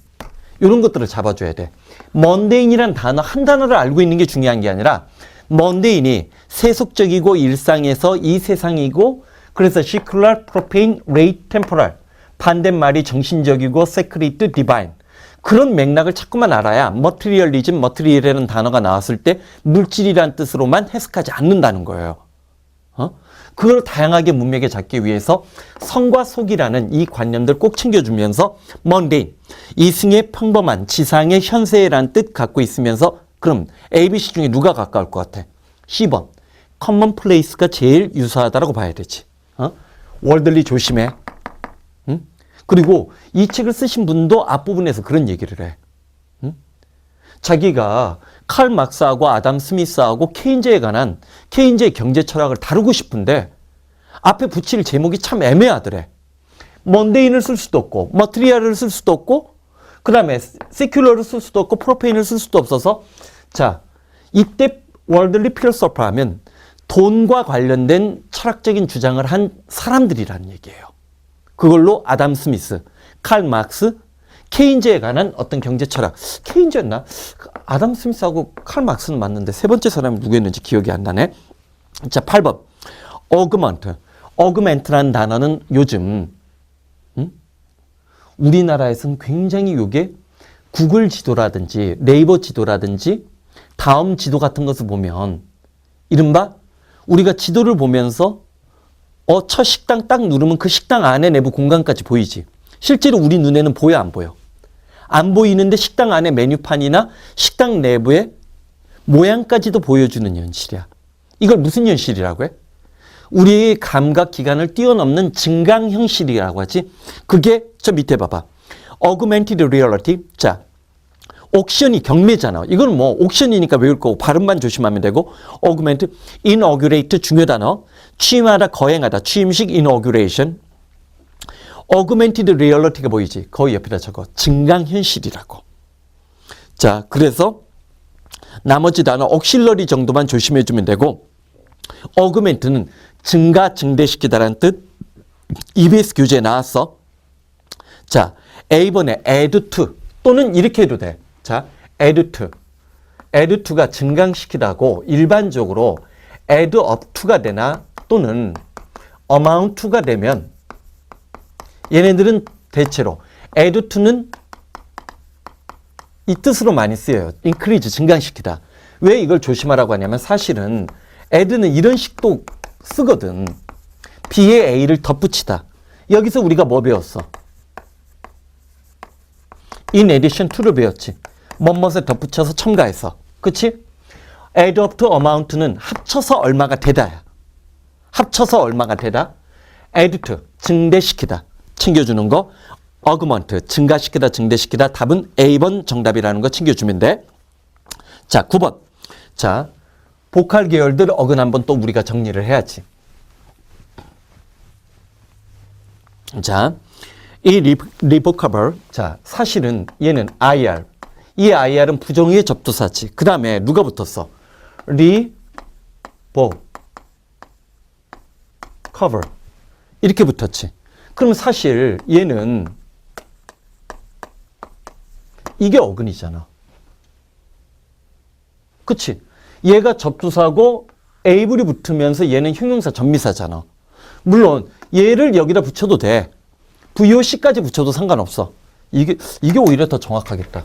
이런 것들을 잡아줘야 돼. 먼데인이란 단어, 한 단어를 알고 있는 게 중요한 게 아니라, 먼데인이 세속적이고 일상에서 이 세상이고, 그래서 secular, profane, late, temporal. 반대말이 정신적이고 sacred, divine. 그런 맥락을 자꾸만 알아야 materialism, material이라는 단어가 나왔을 때 물질이란 뜻으로만 해석하지 않는다는 거예요. 그걸 다양하게 문맥에 잡기 위해서 성과 속이라는 이 관념들 꼭 챙겨주면서 mundane, 이승의 평범한, 지상의 현세라는 뜻 갖고 있으면서, 그럼 ABC 중에 누가 가까울 것 같아? 10번. commonplace가 제일 유사하다라고 봐야 되지. 월들리 조심해. 그리고 이 책을 쓰신 분도 앞부분에서 그런 얘기를 해. 자기가 칼 막스하고 아담 스미스하고 케인즈에 관한 케인즈의 경제 철학을 다루고 싶은데 앞에 붙일 제목이 참 애매하더래. 먼데인을 쓸 수도 없고 머트리얼을 쓸 수도 없고 그 다음에 세큘러를 쓸 수도 없고 프로페인을 쓸 수도 없어서, 자, 이때 월들리 필로소퍼 하면 돈과 관련된 철학적인 주장을 한 사람들이라는 얘기예요. 그걸로 아담 스미스, 칼 막스, 케인즈에 관한 어떤 경제 철학. 케인즈였나? 아담 스미스하고 칼 막스는 맞는데 세 번째 사람이 누구였는지 기억이 안 나네. 자, 8번. 어그먼트. 어그멘트라는 단어는 요즘 우리나라에서는 굉장히 이게 구글 지도라든지 네이버 지도라든지 다음 지도 같은 것을 보면 이른바 우리가 지도를 보면서 첫 식당 딱 누르면 그 식당 안에 내부 공간까지 보이지. 실제로 우리 눈에는 보여, 안 보여? 안 보이는데 식당 안에 메뉴판이나 식당 내부의 모양까지도 보여주는 현실이야. 이걸 무슨 현실이라고 해? 우리의 감각 기관을 뛰어넘는 증강 현실이라고 하지. 그게 저 밑에 봐봐. Augmented Reality. 자, 옥션이 경매잖아. 이건 뭐 옥션이니까 외울 거고 발음만 조심하면 되고. Augment, inaugurate 중요 단어. 취임하다, 거행하다. 취임식 inauguration. Augmented Reality가 보이지? 거의 옆에다 적어. 증강현실이라고. 자, 그래서 나머지 단어 auxiliary 정도만 조심해주면 되고, Augment는 증가, 증대시키다라는 뜻. EBS 교재에 나왔어. 자, A번에 add to 또는 이렇게 해도 돼. 자, add to. add to가 증강시키다고 일반적으로 add up to가 되나 또는 amount to가 되면 얘네들은 대체로 add to는 이 뜻으로 많이 쓰여요. increase, 증강시키다. 왜 이걸 조심하라고 하냐면 사실은 add는 이런 식도 쓰거든. B에 A를 덧붙이다. 여기서 우리가 뭐 배웠어? In addition to를 배웠지. 뭐뭇에 덧붙여서 첨가해서. 그치? add up to amount는 합쳐서 얼마가 되다야. 합쳐서 얼마가 되다. add to, 증대시키다. 챙겨주는 거. augment, 증가시키다, 증대시키다. 답은 A번 정답이라는 거 챙겨주면 돼. 자, 9번. 자, 보컬 계열들 어근 한번 또 우리가 정리를 해야지. 자, 이 revocable. 자, 사실은 얘는 IR. 이 IR은 부정의 접두사지. 그 다음에 누가 붙었어? bow, cover 이렇게 붙었지. 그럼 사실 얘는 이게 어근이잖아. 그치? 얘가 접두사고 able이 붙으면서 얘는 형용사 전미사잖아. 물론 얘를 여기다 붙여도 돼. VOC까지 붙여도 상관없어. 이게 오히려 더 정확하겠다.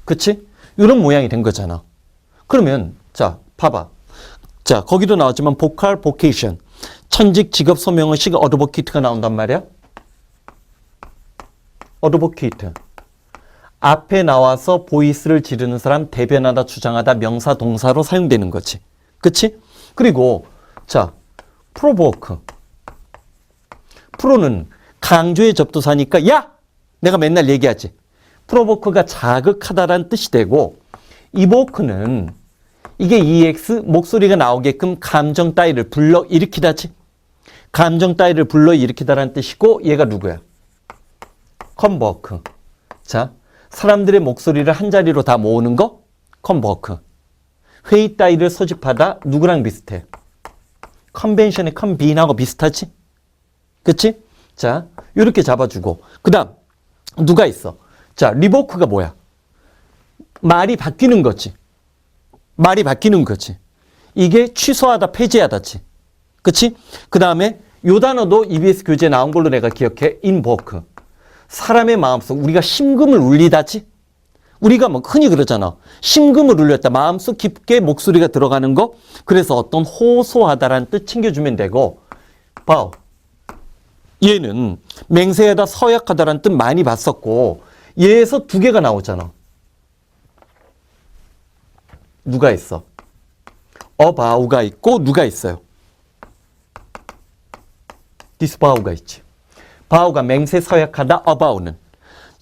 그치? 이런 모양이 된 거잖아. 그러면 자 봐봐. 자 거기도 나왔지만 vocal, vocation 천직, 직업, 소명의식, advocate가 나온단 말이야. advocate 앞에 나와서 보이스를 지르는 사람, 대변하다, 주장하다, 명사, 동사로 사용되는 거지. 그치? 그리고 자 provoke 프로는 강조의 접두사니까 야! 내가 맨날 얘기하지. provoke가 자극하다라는 뜻이 되고 evoke는 이게 EX 목소리가 나오게끔 감정 따위를 불러일으키다지. 감정 따위를 불러일으키다라는 뜻이고 얘가 누구야? convoke. 자, 사람들의 목소리를 한자리로 다 모으는 거? convoke. 회의 따위를 소집하다 누구랑 비슷해? 컨벤션의 convene하고 비슷하지? 그치? 자, 이렇게 잡아주고 그 다음 누가 있어? 자, revoke가 뭐야? 말이 바뀌는 거지. 말이 바뀌는 거지. 이게 취소하다, 폐지하다지. 그치? 그 다음에 요 단어도 EBS 교재에 나온 걸로 내가 기억해. invoke. 사람의 마음속, 우리가 심금을 울리다지? 우리가 뭐 흔히 그러잖아. 심금을 울렸다. 마음속 깊게 목소리가 들어가는 거. 그래서 어떤 호소하다라는 뜻 챙겨주면 되고. 봐요. 얘는 맹세하다, 서약하다라는 뜻 많이 봤었고 얘에서 두 개가 나오잖아. 누가 있어? abow가 있고 누가 있어요? disavow가 있지. bow가 맹세, 서약하다, abow는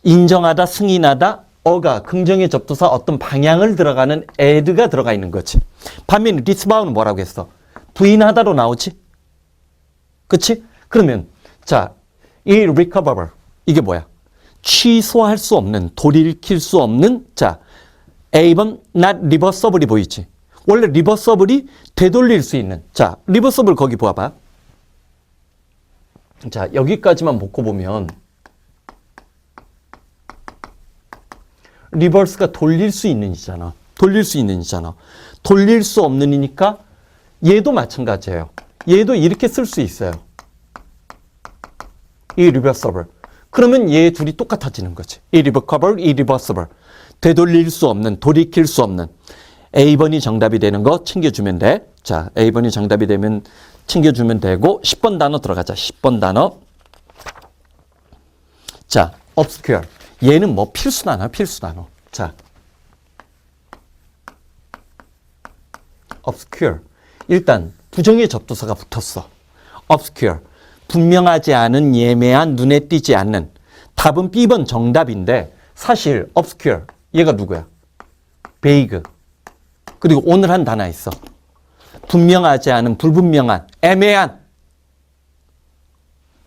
인정하다, 승인하다, 어가 긍정의 접두사 어떤 방향을 들어가는 ad가 들어가 있는 거지. 반면에 disavow는 뭐라고 했어? 부인하다로 나오지. 그치? 그러면 자, irrecoverable 이게 뭐야? 취소할 수 없는, 돌이킬 수 없는 자, A번 not reversible이 보이지? 원래 reversible이 되돌릴 수 있는 자, reversible 거기 봐봐. 자, 여기까지만 놓고 보면 reverse가 돌릴 수 있는 이잖아. 돌릴 수 있는 이잖아. 돌릴 수 없는 이니까 얘도 마찬가지예요. 얘도 이렇게 쓸 수 있어요. irreversible. 그러면 얘 둘이 똑같아지는 거지. irrevocable, irreversible. 되돌릴 수 없는, 돌이킬 수 없는. A번이 정답이 되는 거 챙겨주면 돼. 자, A번이 정답이 되면 챙겨주면 되고 10번 단어 들어가자. 10번 단어. 자, obscure. 얘는 뭐 필수 단어, 필수 단어. 자, obscure. 일단 부정의 접두사가 붙었어. obscure. 분명하지 않은, 예매한, 눈에 띄지 않는. 답은 B번 정답인데 사실 obscure. 얘가 누구야? vague. 그리고 오늘 한 단어 있어. 분명하지 않은, 불분명한, 애매한.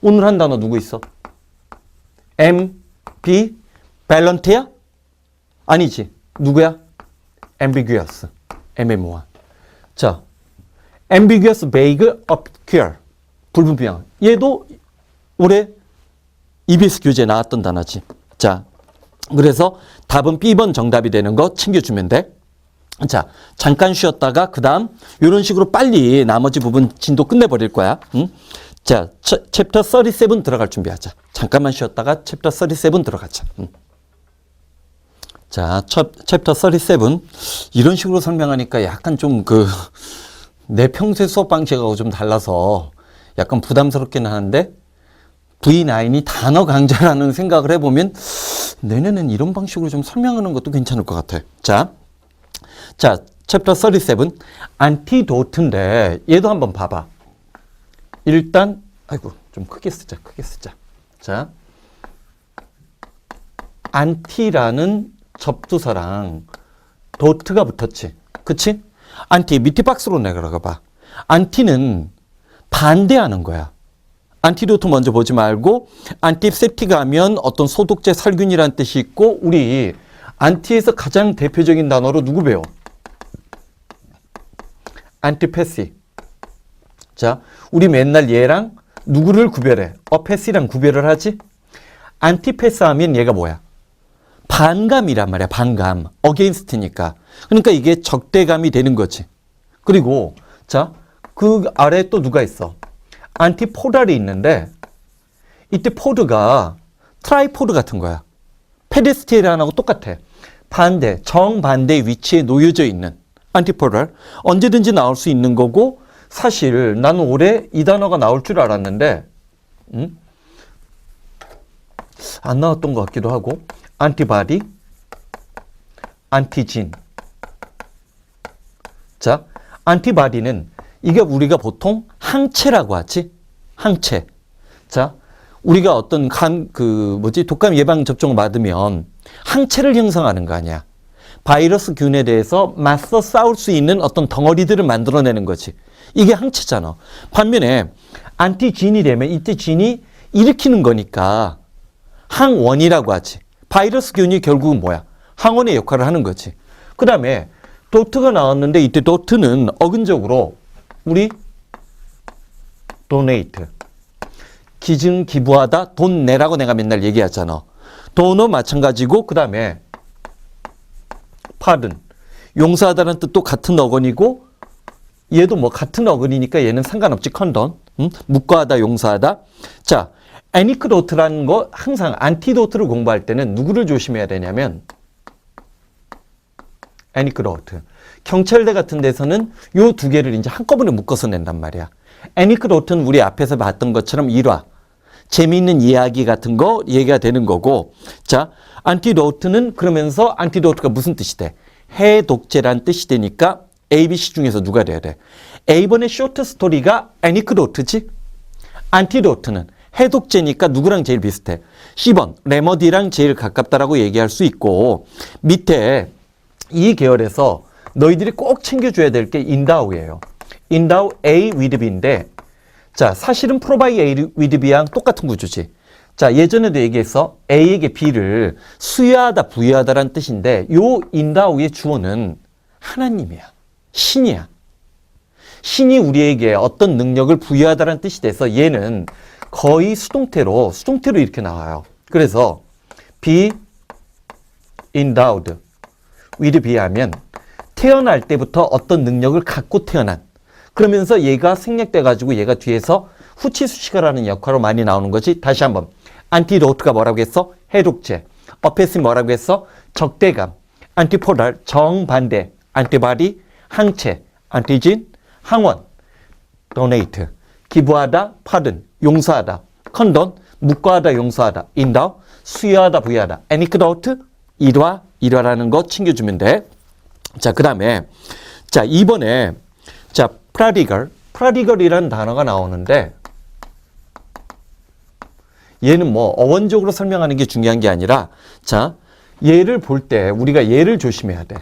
오늘 한 단어 누구 있어? ambivalent야? 아니지. 누구야? ambiguous. 애매모호한. 자, ambiguous, vague, obscure. 불분명한. 얘도 올해 EBS 교재에 나왔던 단어지. 자, 그래서 답은 B번 정답이 되는 거 챙겨주면 돼. 자, 잠깐 쉬었다가 그 다음 이런 식으로 빨리 나머지 부분 진도 끝내버릴 거야. 응? 자, 챕터 37 들어갈 준비하자. 잠깐만 쉬었다가 챕터 37 들어가자. 응. 자, 챕터 37 이런 식으로 설명하니까 약간 좀 내 평소의 수업 방식하고 좀 달라서 약간 부담스럽긴 하는데 V9이 단어 강좌라는 생각을 해보면 내년엔 이런 방식으로 좀 설명하는 것도 괜찮을 것 같아. 자, 챕터 37 안티도트인데 얘도 한번 봐봐. 일단 아이고 좀 크게 쓰자. 자, 안티라는 접두사랑 도트가 붙었지. 그치? 안티 밑에 박스로 내려가 봐. 안티는 반대하는 거야. 안티도트 먼저 보지 말고 안티셉틱 하면 어떤 소독제, 살균이라는 뜻이 있고 우리 안티에서 가장 대표적인 단어로 누구 배워? 안티패시. 자, 우리 맨날 얘랑 누구를 구별해? 어패시랑 구별을 하지? 안티패스 하면 얘가 뭐야? 반감이란 말이야. 반감. 어게인스트니까. 그러니까 이게 적대감이 되는 거지. 그리고 자, 그 아래 또 누가 있어? 안티포달이 있는데 이때 포드가 트라이포드 같은 거야. 페데스티리안하고 똑같아. 반대, 정반대 위치에 놓여져 있는 안티포달. 언제든지 나올 수 있는 거고 사실 나는 올해 이 단어가 나올 줄 알았는데 안 나왔던 것 같기도 하고 안티바디, 안티진. 자, 안티바디는 이게 우리가 보통 항체라고 하지. 항체. 자, 우리가 어떤 독감 예방 접종을 받으면 항체를 형성하는 거 아니야. 바이러스 균에 대해서 맞서 싸울 수 있는 어떤 덩어리들을 만들어내는 거지. 이게 항체잖아. 반면에 안티진이 되면 이때 진이 일으키는 거니까 항원이라고 하지. 바이러스 균이 결국은 뭐야? 항원의 역할을 하는 거지. 그 다음에 도트가 나왔는데 이때 도트는 어근적으로 우리 donate. 기증, 기부하다, 돈 내라고 내가 맨날 얘기하잖아. 돈은 마찬가지고 그 다음에 pardon. 용서하다는 뜻도 같은 어근이고 얘도 뭐 같은 어근이니까 얘는 상관없지. 컨던. 묵과하다, 용서하다. 자, 애니크도트라는 거 항상 안티도트를 공부할 때는 누구를 조심해야 되냐면 애니크도트. 경찰대 같은 데서는 요 두 개를 이제 한꺼번에 묶어서 낸단 말이야. 애니크도트는 우리 앞에서 봤던 것처럼 일화. 재미있는 이야기 같은 거 얘기가 되는 거고. 자, 안티도트는 그러면서 안티도트가 무슨 뜻이 돼? 해독제란 뜻이 되니까 A, B, C 중에서 누가 돼야 돼? A번의 쇼트 스토리가 애니크도트지? 안티도트는 해독제니까 누구랑 제일 비슷해? C번, 레머디랑 제일 가깝다라고 얘기할 수 있고 밑에 이 계열에서 너희들이 꼭 챙겨줘야 될 게 인다우예요. 인다우 A with B인데 자, 사실은 provide A with B랑 똑같은 구조지. 자, 예전에도 얘기해서 A에게 B를 수여하다, 부여하다라는 뜻인데 요 인다우의 주어는 하나님이야. 신이야. 신이 우리에게 어떤 능력을 부여하다라는 뜻이 돼서 얘는 거의 수동태로 이렇게 나와요. 그래서 be endowed with B 하면 태어날 때부터 어떤 능력을 갖고 태어난. 그러면서 얘가 생략돼가지고 얘가 뒤에서 후치수식을 하는 역할로 많이 나오는 거지. 다시 한번. 안티도트가 뭐라고 했어? 해독제. 어패시 뭐라고 했어? 적대감. 안티포달, 정반대. 안티바디, 항체. 안티진, 항원. donate. 기부하다, pardon. 용서하다. 컨돈, 묵과하다, 용서하다. 인다우, 수여하다, 부여하다. 애니크도트, 일화라는 거 챙겨주면 돼. 자, 그 다음에, 자, 이번에, 자, 프라디걸이라는 단어가 나오는데, 얘는 뭐, 어원적으로 설명하는 게 중요한 게 아니라, 자, 얘를 볼 때, 우리가 얘를 조심해야 돼.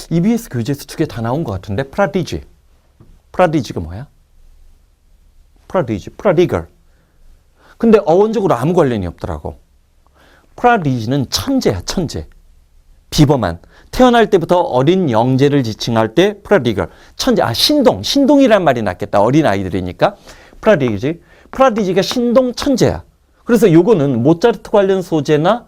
EBS 교재에서 두 개 다 나온 것 같은데, 프라디지가 뭐야? 프라디걸. 근데 어원적으로 아무 관련이 없더라고. 프라디지는 천재야, 천재. 비범한. 태어날 때부터 어린 영재를 지칭할 때 프라디걸. 천재. 아, 신동이란 말이 낫겠다. 어린 아이들이니까. 프라디지가 신동 천재야. 그래서 요거는 모차르트 관련 소재나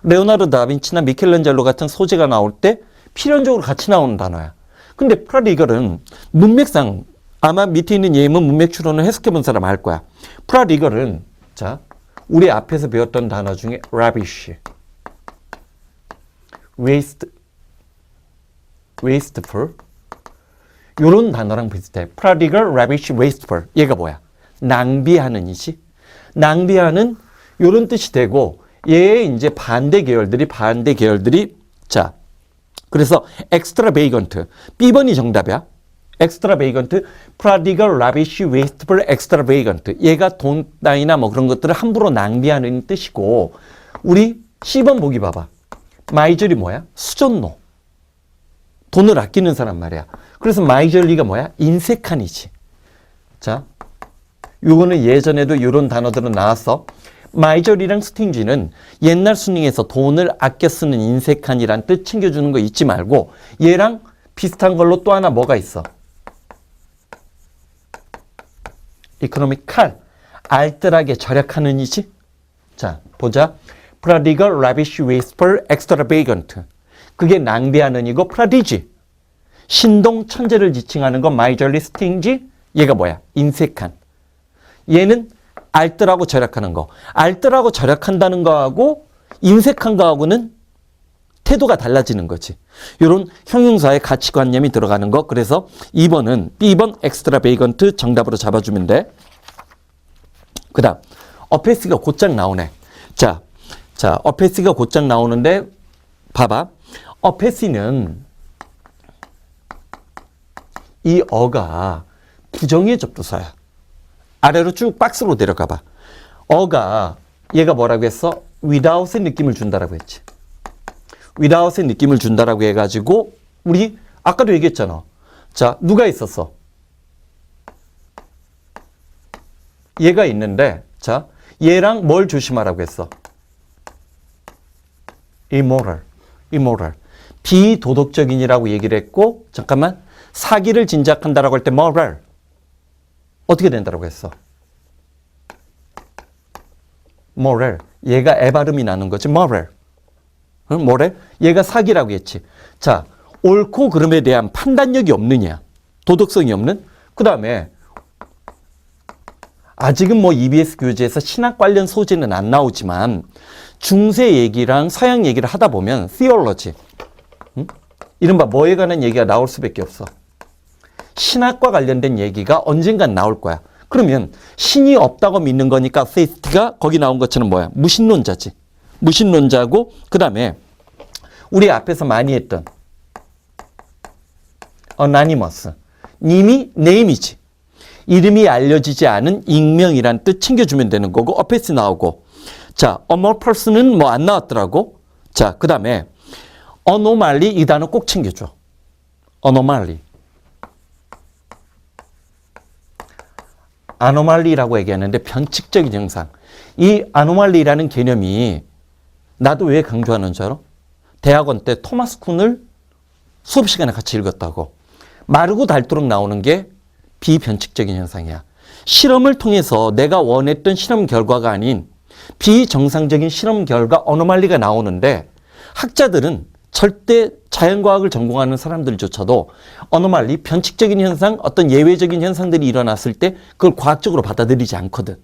레오나르도 다빈치나 미켈란젤로 같은 소재가 나올 때 필연적으로 같이 나오는 단어야. 근데 프라디걸은 문맥상 아마 밑에 있는 예문 문맥 추론을 해석해 본 사람 알 거야. 프라디걸은 자, 우리 앞에서 배웠던 단어 중에 rubbish, wasteful 이런 단어랑 비슷해. prodigal, rubbish, wasteful. 얘가 뭐야? 낭비하는 이지. 낭비하는 이런 뜻이 되고 얘의 이제 반대 계열들이 자, 그래서 extravagant. B번이 정답이야. extravagant, prodigal, rubbish, wasteful, extravagant. 얘가 돈 따위나 뭐 그런 것들을 함부로 낭비하는 뜻이고 우리 C번 보기 봐봐. 마이저리 뭐야? 수전노. 돈을 아끼는 사람 말이야. 그래서 마이저리가 뭐야? 인색한이지. 자, 요거는 예전에도 이런 단어들은 나왔어. 마이저리랑 스팅지는 옛날 수능에서 돈을 아껴 쓰는 인색한이란 뜻 챙겨주는 거 잊지 말고 얘랑 비슷한 걸로 또 하나 뭐가 있어? 이코노미칼. 알뜰하게 절약하는 이지? 자, 보자. prodigal, lavish, wasteful, extravagant. 그게 낭비하는 이고 prodigy. 신동 천재를 지칭하는 건 miserly, stingy. 얘가 뭐야? 인색한. 얘는 알뜰하고 절약하는 거. 알뜰하고 절약한다는 거하고 인색한 거하고는 태도가 달라지는 거지. 이런 형용사의 가치관념이 들어가는 거. 그래서 2번은 B번 extravagant 정답으로 잡아주면 돼. 그 다음 어페시가 곧장 나오네. 자, 어페시가 곧장 나오는데 봐봐. 어페시는 이 어가 부정의 접두사야. 아래로 쭉 박스로 내려가봐. 어가 얘가 뭐라고 했어? without의 느낌을 준다라고 했지. without의 느낌을 준다라고 해가지고 우리 아까도 얘기했잖아. 자, 누가 있었어? 얘가 있는데 자, 얘랑 뭘 조심하라고 했어? immoral. 비도덕적인이라고 얘기를 했고 잠깐만 사기를 진작한다라고 할 때 moral. 어떻게 된다라고 했어? moral. 얘가 애 발음이 나는 거지. moral. moral. 얘가 사기라고 했지. 자, 옳고 그름에 대한 판단력이 없느냐. 도덕성이 없는. 그 다음에 아직은 뭐 EBS 교재에서 신학 관련 소재는 안 나오지만 중세 얘기랑 서양 얘기를 하다 보면 theology. 이른바 뭐에 관한 얘기가 나올 수밖에 없어. 신학과 관련된 얘기가 언젠간 나올 거야. 그러면 신이 없다고 믿는 거니까 atheist가 거기 나온 것처럼 뭐야? 무신론자지. 무신론자고 그 다음에 우리 앞에서 많이 했던 anonymous. 님이 네임이지. 이름이 알려지지 않은 익명이란 뜻 챙겨주면 되는 거고 어페시 나오고 자, amor person은 뭐 안 나왔더라고. 자, 그 다음에 anomaly 이 단어 꼭 챙겨줘. anomaly. 아노말리라고 얘기하는데 변칙적인 현상. 이 아노말리라는 개념이 나도 왜 강조하는 줄 알아? 대학원 때 토마스 쿤을 수업 시간에 같이 읽었다고. 마르고 닳도록 나오는 게 비변칙적인 현상이야. 실험을 통해서 내가 원했던 실험 결과가 아닌 비정상적인 실험 결과 어노말리가 나오는데 학자들은 절대 자연과학을 전공하는 사람들조차도 어노말리, 변칙적인 현상, 어떤 예외적인 현상들이 일어났을 때 그걸 과학적으로 받아들이지 않거든.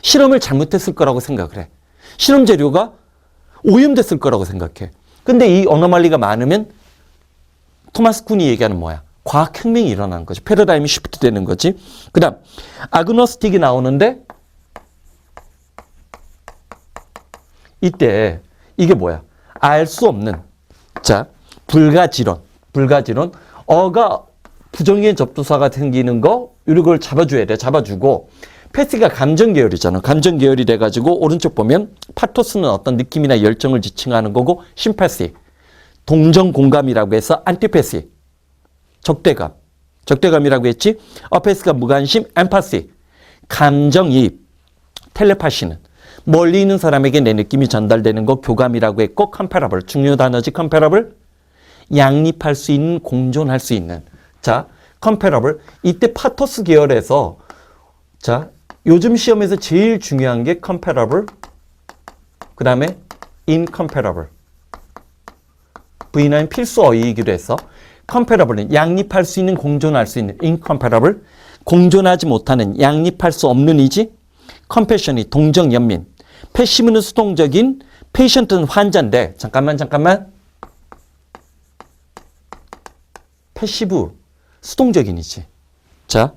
실험을 잘못했을 거라고 생각을 해. 실험 재료가 오염됐을 거라고 생각해. 근데 이 어노말리가 많으면 토마스 쿤이 얘기하는 뭐야? 과학혁명이 일어나는 거지. 패러다임이 시프트 되는 거지. 그 다음 아그노스틱이 나오는데 이때 이게 뭐야? 알 수 없는 자, 불가지론. 어가 부정의 접두사가 생기는 거 이걸 잡아줘야 돼. 잡아주고 패시가 감정 계열이잖아. 감정 계열이 돼가지고 오른쪽 보면 파토스는 어떤 느낌이나 열정을 지칭하는 거고 심패시 동정 공감이라고 해서 안티패시 적대감이라고 했지. 어패시가 무관심 엠파시 감정이입 텔레파시는 멀리 있는 사람에게 내 느낌이 전달되는 거 교감이라고 했고 컴패러블 중요 단어지. 컴패러블 양립할 수 있는 공존할 수 있는. 자, 컴패러블 이때 파토스 계열에서 자 요즘 시험에서 제일 중요한 게 컴패러블 그 다음에 인컴패러블 V9 필수 어휘이기도 해서 컴패러블은 양립할 수 있는 공존할 수 있는 인컴패러블 공존하지 못하는 양립할 수 없는 이지. 컴패션이 동정 연민. 패시브는 수동적인, 페이션트는 환자인데 잠깐만 패시브 수동적인이지. 자,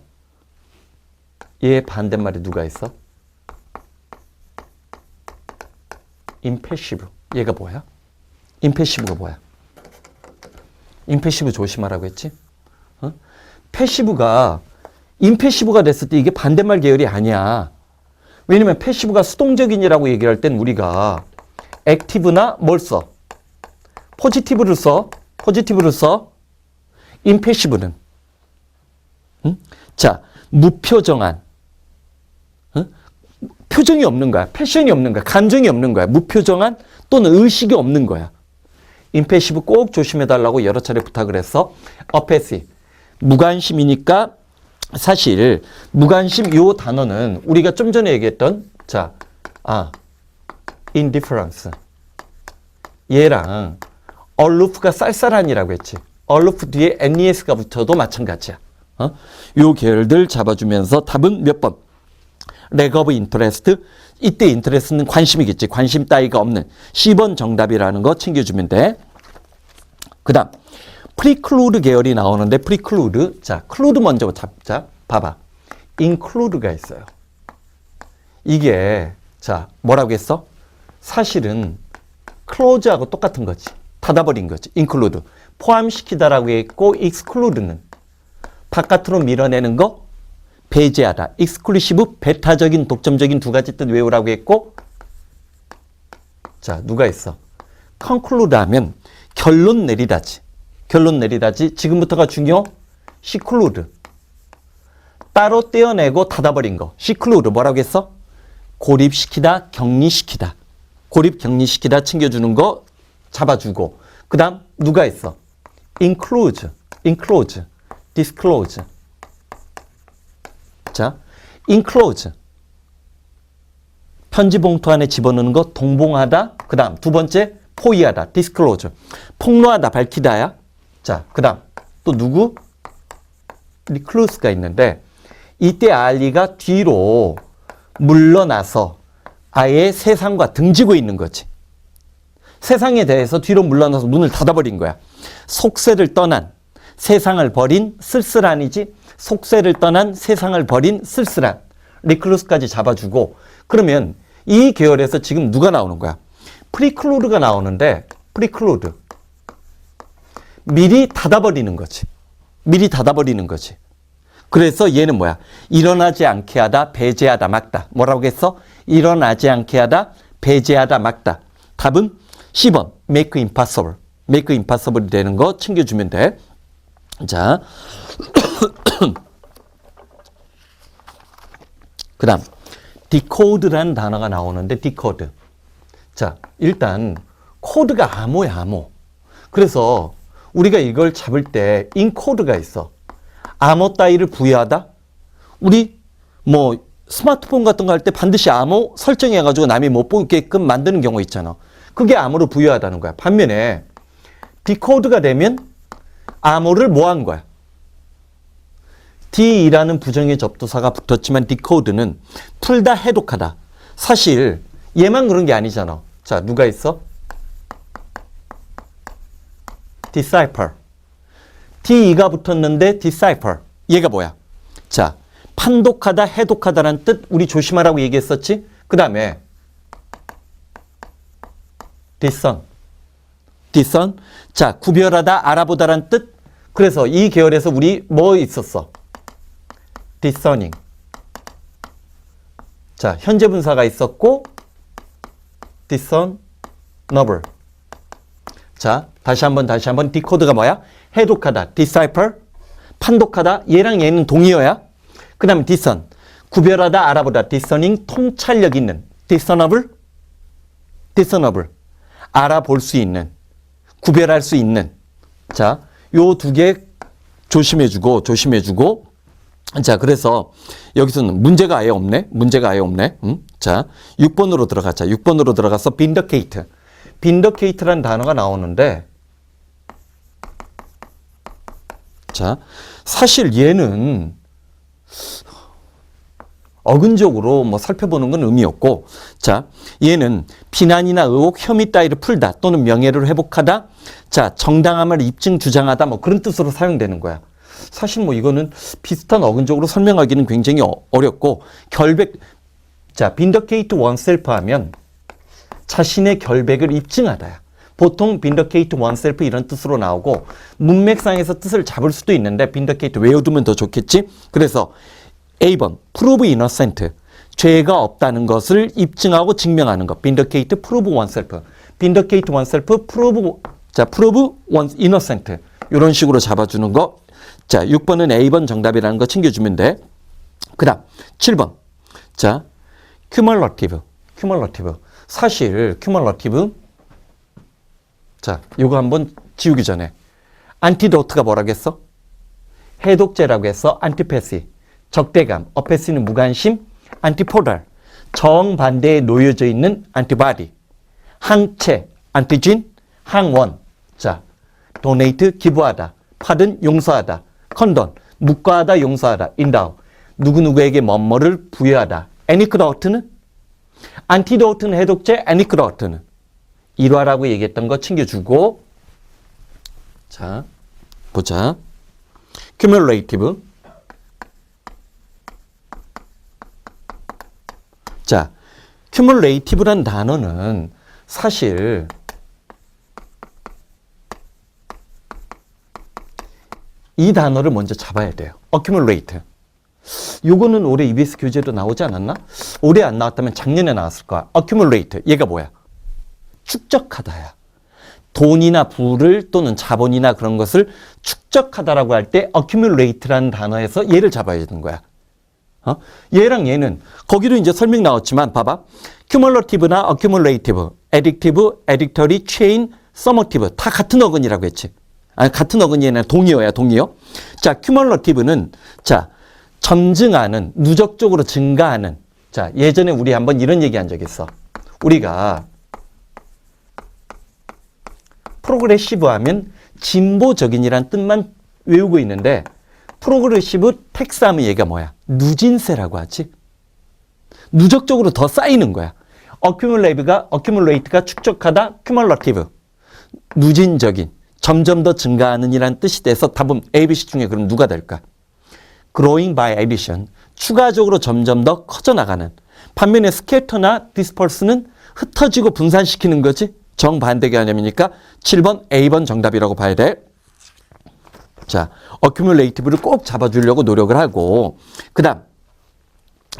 얘 반대말에 누가 있어? 임패시브. 얘가 뭐야? 임패시브가 뭐야? 임패시브 조심하라고 했지? 패시브가 임패시브가 됐을 때 이게 반대말 계열이 아니야. 왜냐면 패시브가 수동적인이라고 얘기할 땐 우리가 액티브나 뭘 써? 포지티브를 써. 임패시브는 자, 무표정한 표정이 없는 거야. 패션이 없는 거야. 감정이 없는 거야. 무표정한 또는 의식이 없는 거야. 임패시브 꼭 조심해달라고 여러 차례 부탁을 했어. 어패시. 무관심이니까 사실 무관심 요 단어는 우리가 좀 전에 얘기했던 indifference. 얘랑 aloof가 쌀쌀한이라고 했지. aloof 뒤에 nes가 붙어도 마찬가지야. 요 계열들 잡아주면서 답은 몇 번? lack of interest. 이때 interest는 관심이겠지. 관심 따위가 없는. 10번 정답이라는 거 챙겨주면 돼. 그 다음 preclude 계열이 나오는데 preclude. 자, clude 먼저 잡자. 봐봐. include가 있어요. 이게 뭐라고 했어? 사실은 close하고 똑같은 거지. 닫아버린 거지. include. 포함시키다라고 했고 exclude는 바깥으로 밀어내는 거 배제하다. exclusive 배타적인 독점적인 두 가지 뜻 외우라고 했고 누가 있어? conclude 하면 결론 내리다지. 결론 내리다지. 지금부터가 중요. seclude. 따로 떼어내고 닫아버린 거. seclude 뭐라고 했어? 고립시키다, 격리시키다. 고립, 격리시키다 챙겨주는 거 잡아주고. 그 다음 누가 있어? enclose, disclose. enclose. 편지 봉투 안에 집어넣는 거 동봉하다. 그 다음 두 번째 포위하다. disclose. 폭로하다, 밝히다야. 그 다음 또 누구? recluse가 있는데 이때 알리가 뒤로 물러나서 아예 세상과 등지고 있는 거지. 세상에 대해서 뒤로 물러나서 문을 닫아버린 거야. 속세를 떠난, 세상을 버린 쓸쓸한이지. 속세를 떠난 세상을 버린 쓸쓸한. 리클루스까지 잡아주고. 그러면 이 계열에서 지금 누가 나오는 거야? 프리클루드가 나오는데 프리클루드. 미리 닫아버리는 거지. 미리 닫아버리는 거지. 그래서 얘는 뭐야? 일어나지 않게 하다, 배제하다, 막다. 뭐라고 했어? 일어나지 않게 하다, 배제하다, 막다. 답은 10번. make impossible. make impossible이 되는 거 챙겨주면 돼. 자. 그 다음. decode라는 단어가 나오는데 decode. 일단 코드가 암호야, 암호. 그래서 우리가 이걸 잡을 때 인코드가 있어. 암호 따위를 부여하다? 우리 스마트폰 같은 거 할 때 반드시 암호 설정해가지고 남이 못 보게끔 만드는 경우 있잖아. 그게 암호를 부여하다는 거야. 반면에 디코드가 되면 암호를 뭐 한 거야? D이라는 부정의 접두사가 붙었지만 디코드는 풀다, 해독하다. 사실 얘만 그런 게 아니잖아. 누가 있어? decipher. D가 붙었는데 decipher. 얘가 뭐야? 판독하다, 해독하다라는 뜻 우리 조심하라고 얘기했었지? 그 다음에 discern. 구별하다, 알아보다라는 뜻. 그래서 이 계열에서 우리 뭐 있었어? discerning. 현재 분사가 있었고 discernible. 다시 한번 디코드가 뭐야? 해독하다, decipher. 판독하다, 얘랑 얘는 동의어야. 그 다음에 discern, 구별하다, 알아보다. discerning, 통찰력 있는. discernible, 알아볼 수 있는, 구별할 수 있는. 요 두 개 조심해주고. 그래서 여기서는 문제가 아예 없네. 6번으로 들어가자. 6번으로 들어가서 vindicate. vindicate라는 단어가 나오는데 사실 얘는 어근적으로 살펴보는 건 의미 없고, 얘는 비난이나 의혹, 혐의 따위를 풀다 또는 명예를 회복하다, 정당함을 입증, 주장하다 그런 뜻으로 사용되는 거야. 사실 이거는 비슷한 어근적으로 설명하기는 굉장히 어렵고, 결백, vindicate oneself 하면 자신의 결백을 입증하다야. 보통 vindicate oneself 이런 뜻으로 나오고, 문맥상에서 뜻을 잡을 수도 있는데 vindicate 외워두면 더 좋겠지. 그래서 A번 prove innocent. 죄가 없다는 것을 입증하고 증명하는 것. vindicate, prove oneself. vindicate oneself, prove one's innocent. 이런 식으로 잡아주는 거. 6번은 A번 정답이라는 거 챙겨주면 돼. 그 다음 7번. cumulative. 사실 cumulative. 자, 요거 한번 지우기 전에 antidote가 뭐라고 했어? 해독제라고 했어. antipassy. 적대감. apathy는 무관심. antipodal. 정반대에 놓여져 있는 antibody. 항체. antigen. 항원. 자, donate 기부하다. pardon 용서하다. condone 묵과하다 용서하다. endow 누구누구에게 뭐뭐를 부여하다. anecdote는 antidote는 해독제, anecdote는 일화라고 얘기했던 거 챙겨주고. 자, 보자. cumulative. 자, cumulative란 단어는 사실 이 단어를 먼저 잡아야 돼요. accumulate. 요거는 올해 EBS 교재로 나오지 않았나? 올해 안 나왔다면 작년에 나왔을 거야. accumulate. 얘가 뭐야? 축적하다야. 돈이나 부를 또는 자본이나 그런 것을 축적하다라고 할 때 accumulate라는 단어에서 얘를 잡아야 되는 거야. 얘랑 얘는 거기도 이제 설명 나왔지만 봐봐. cumulative나 accumulative, addictive, addictory, chain, summative 다 같은 어근이라고 했지. 아니, 같은 어근이 아니라 동의어야, 동의어. 자, cumulative는 자, 점증하는, 누적적으로 증가하는. 자, 예전에 우리 한번 이런 얘기 한 적 있어. 우리가 프로그레시브 하면 진보적인이란 뜻만 외우고 있는데 프로그레시브 텍스 하면 얘가 뭐야? 누진세라고 하지. 누적적으로 더 쌓이는 거야. accumulate가 축적하다, cumulative. 누진적인, 점점 더 증가하는 이란 뜻이 돼서 답은 ABC 중에 그럼 누가 될까? growing by addition. 추가적으로 점점 더 커져 나가는. 반면에 scatter나 disperse는 흩어지고 분산시키는 거지. 정반대 개념이니까 7번 A번 정답이라고 봐야 돼. 자, accumulative를 꼭 잡아주려고 노력을 하고, 그 다음,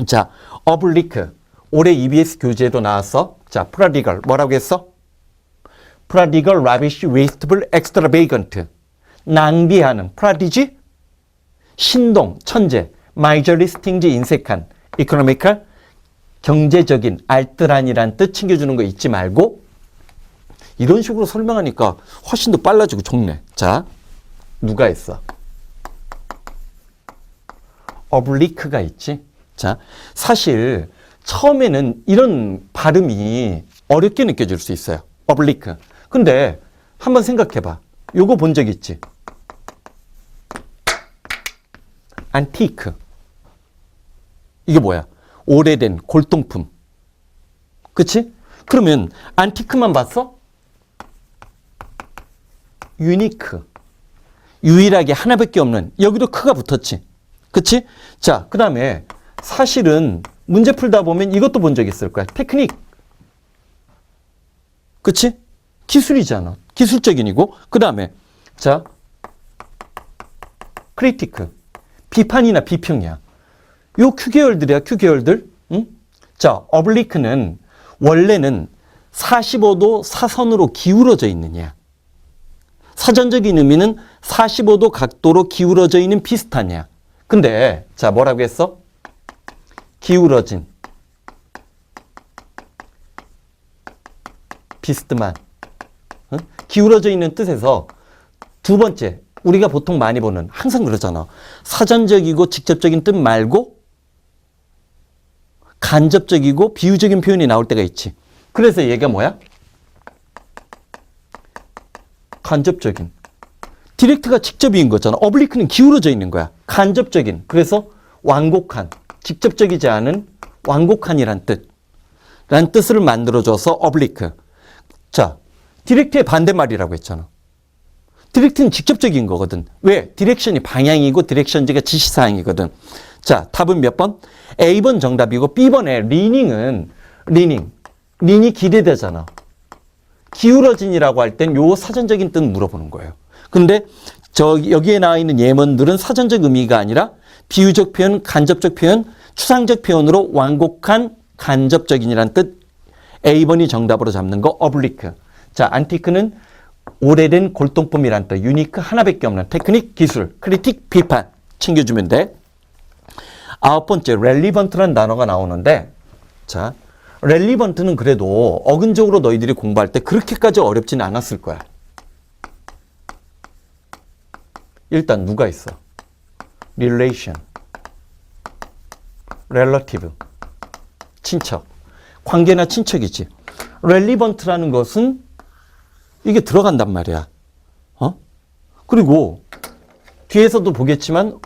자, oblique. 올해 EBS 교재도 나왔어. 자, prodigal. 뭐라고 했어? prodigal, lavish, wasteful, extravagant. 낭비하는. prodigy? 신동, 천재. miserly, stingy, 인색한. economical, 경제적인, 알뜰한이란 뜻 챙겨주는 거 잊지 말고, 이런 식으로 설명하니까 훨씬 더 빨라지고 좋네. 자, 누가 했어? oblique가 있지. 자, 사실 처음에는 이런 발음이 어렵게 느껴질 수 있어요. oblique. 근데 한번 생각해봐. 요거 본 적 있지? antique. 이게 뭐야? 오래된 골동품. 그치? 그러면 antique만 봤어? unique. 유일하게 하나밖에 없는. 여기도 크가 붙었지. 그치? 자, 그 다음에 사실은 문제 풀다 보면 이것도 본 적 있을 거야. 테크닉. 그치? 기술이잖아. 기술적인이고. 그 다음에 자, 크리티크. 비판이나 비평이야. 요 Q계열들이야. Q계열들. 응? 자, oblique는 원래는 45도 사선으로 기울어져 있느냐. 사전적인 의미는 45도 각도로 기울어져 있는 비슷하냐. 근데 자, 뭐라고 했어? 기울어진, 비스듬한. 응? 기울어져 있는 뜻에서 두 번째, 우리가 보통 많이 보는, 항상 그러잖아. 사전적이고 직접적인 뜻 말고 간접적이고 비유적인 표현이 나올 때가 있지. 그래서 얘가 뭐야? 간접적인. 디렉트가 직접인 거잖아. oblique는 기울어져 있는 거야. 간접적인. 그래서 완곡한. 직접적이지 않은 완곡한이란 뜻. 란 뜻을 만들어줘서 oblique. 자, 디렉트의 반대말이라고 했잖아. 디렉트는 직접적인 거거든. 왜? 디렉션이 방향이고 디렉션지가 지시사항이거든. 자, 답은 몇 번? A번 정답이고 B번에 leaning은 lean이 기대되잖아. 기울어진이라고 할 땐 요 사전적인 뜻 물어보는 거예요. 근데 여기에 나와 있는 예문들은 사전적 의미가 아니라 비유적 표현, 간접적 표현, 추상적 표현으로 완곡한 간접적인이란 뜻. A번이 정답으로 잡는 거 oblique. 자, antique는 오래된 골동품이란 뜻. unique 하나밖에 없는 테크닉, 기술, 크리틱, 비판 챙겨주면 돼. 아홉 번째 relevant라는 단어가 나오는데 자, relevant는 그래도 어근적으로 너희들이 공부할 때 그렇게까지 어렵지는 않았을 거야. 일단 누가 있어? relation, relative, 친척. 관계나 친척이지. relevant라는 것은 이게 들어간단 말이야. 그리고 뒤에서도 보겠지만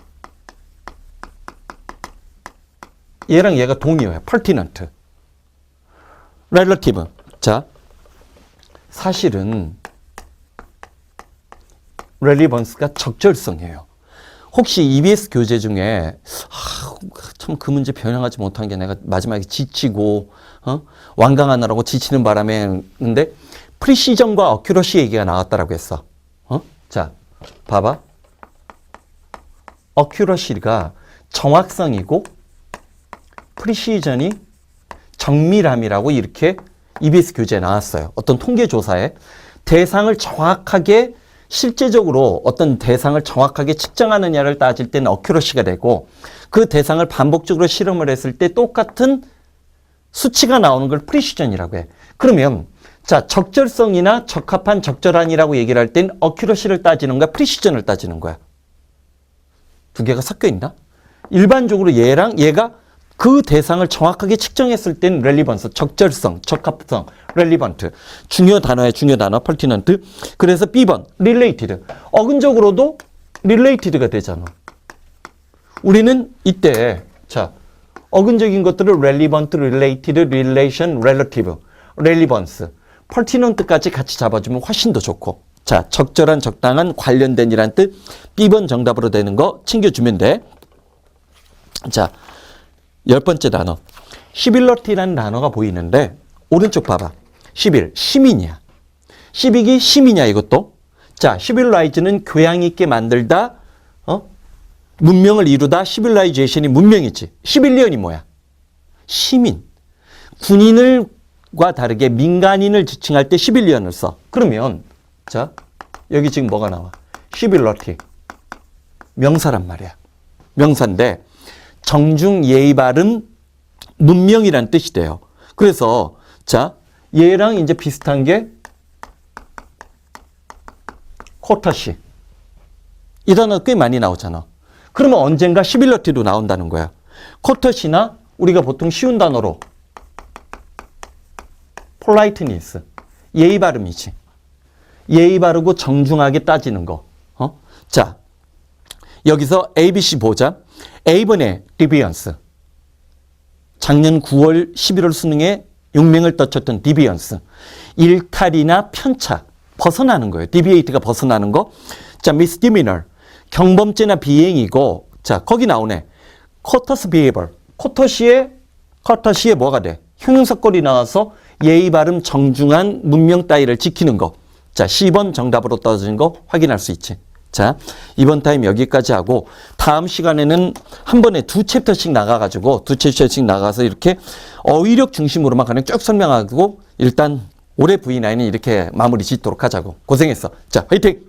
얘랑 얘가 동의어야. pertinent. relative. 자, 사실은 relevance가 적절성이에요. 혹시 EBS 교재 중에 참 그 문제 변형하지 못한 게 내가 마지막에 지치고 완강하느라고 지치는 바람에 근데 프리시전과 어큐러시 얘기가 나왔다라고 했어. 자, 봐봐. 어큐러시가 정확성이고 프리시전이 정밀함이라고 이렇게 EBS 교재에 나왔어요. 어떤 통계조사에 대상을 정확하게 실제적으로 어떤 대상을 정확하게 측정하느냐를 따질 때는 어큐러시가 되고 그 대상을 반복적으로 실험을 했을 때 똑같은 수치가 나오는 걸 프리시전이라고 해. 그러면 자, 적절성이나 적합한, 적절한이라고 얘기를 할 땐 어큐러시를 따지는 거야, 프리시전을 따지는 거야. 두 개가 섞여 있나? 일반적으로 얘랑 얘가 그 대상을 정확하게 측정했을 땐 relevance, 적절성, 적합성, relevant. 중요 단어의 중요 단어, pertinent. 그래서 B번, related. 어근적으로도 related가 되잖아. 우리는 이때, 자, 어근적인 것들을 relevant, related, relation, relative, relevance, pertinent까지 같이 잡아주면 훨씬 더 좋고. 자, 적절한, 적당한, 관련된이란 뜻. B번 정답으로 되는 거 챙겨주면 돼. 자, 10번째 단어. civility.라는 단어가 보이는데 오른쪽 봐봐. civil, 시민이야. civic이 시민이야 이것도. 자, civilize는 교양 있게 만들다, 문명을 이루다, civilization이 문명이지. civilian이 뭐야? 시민. 군인과 다르게 민간인을 지칭할 때 civilian을 써. 그러면 자, 여기 지금 뭐가 나와? civility. 명사란 말이야. 명사인데 정중, 예의 바른, 문명이라는 뜻이 돼요. 그래서 자, 얘랑 이제 비슷한 게 코터시. 이 단어 꽤 많이 나오잖아. 그러면 언젠가 시빌러티도 나온다는 거야. 코터시나 우리가 보통 쉬운 단어로 폴라이트니스, 예의 바름이지. 예의 바르고 정중하게 따지는 거. 자, 여기서 ABC 보자. A번에 deviance. 작년 9월, 11월 수능에 용맹을 떨쳤던 deviance. 일탈이나 편차, 벗어나는 거예요. deviate가 벗어나는 거. 자, misdemeanor. 경범죄나 비행이고, 자, 거기 나오네. courteous behavior. courteous의 뭐가 돼? 형용사꼴이 나와서 예의 바름 정중한 문명 따위를 지키는 거. 자, 10번 정답으로 떨어진 거 확인할 수 있지. 자, 이번 타임 여기까지 하고 다음 시간에는 한 번에 두 챕터씩 나가가지고 두 챕터씩 나가서 이렇게 어휘력 중심으로만 그냥 쭉 설명하고 일단 올해 V9은 이렇게 마무리 짓도록 하자고. 고생했어. 자, 화이팅!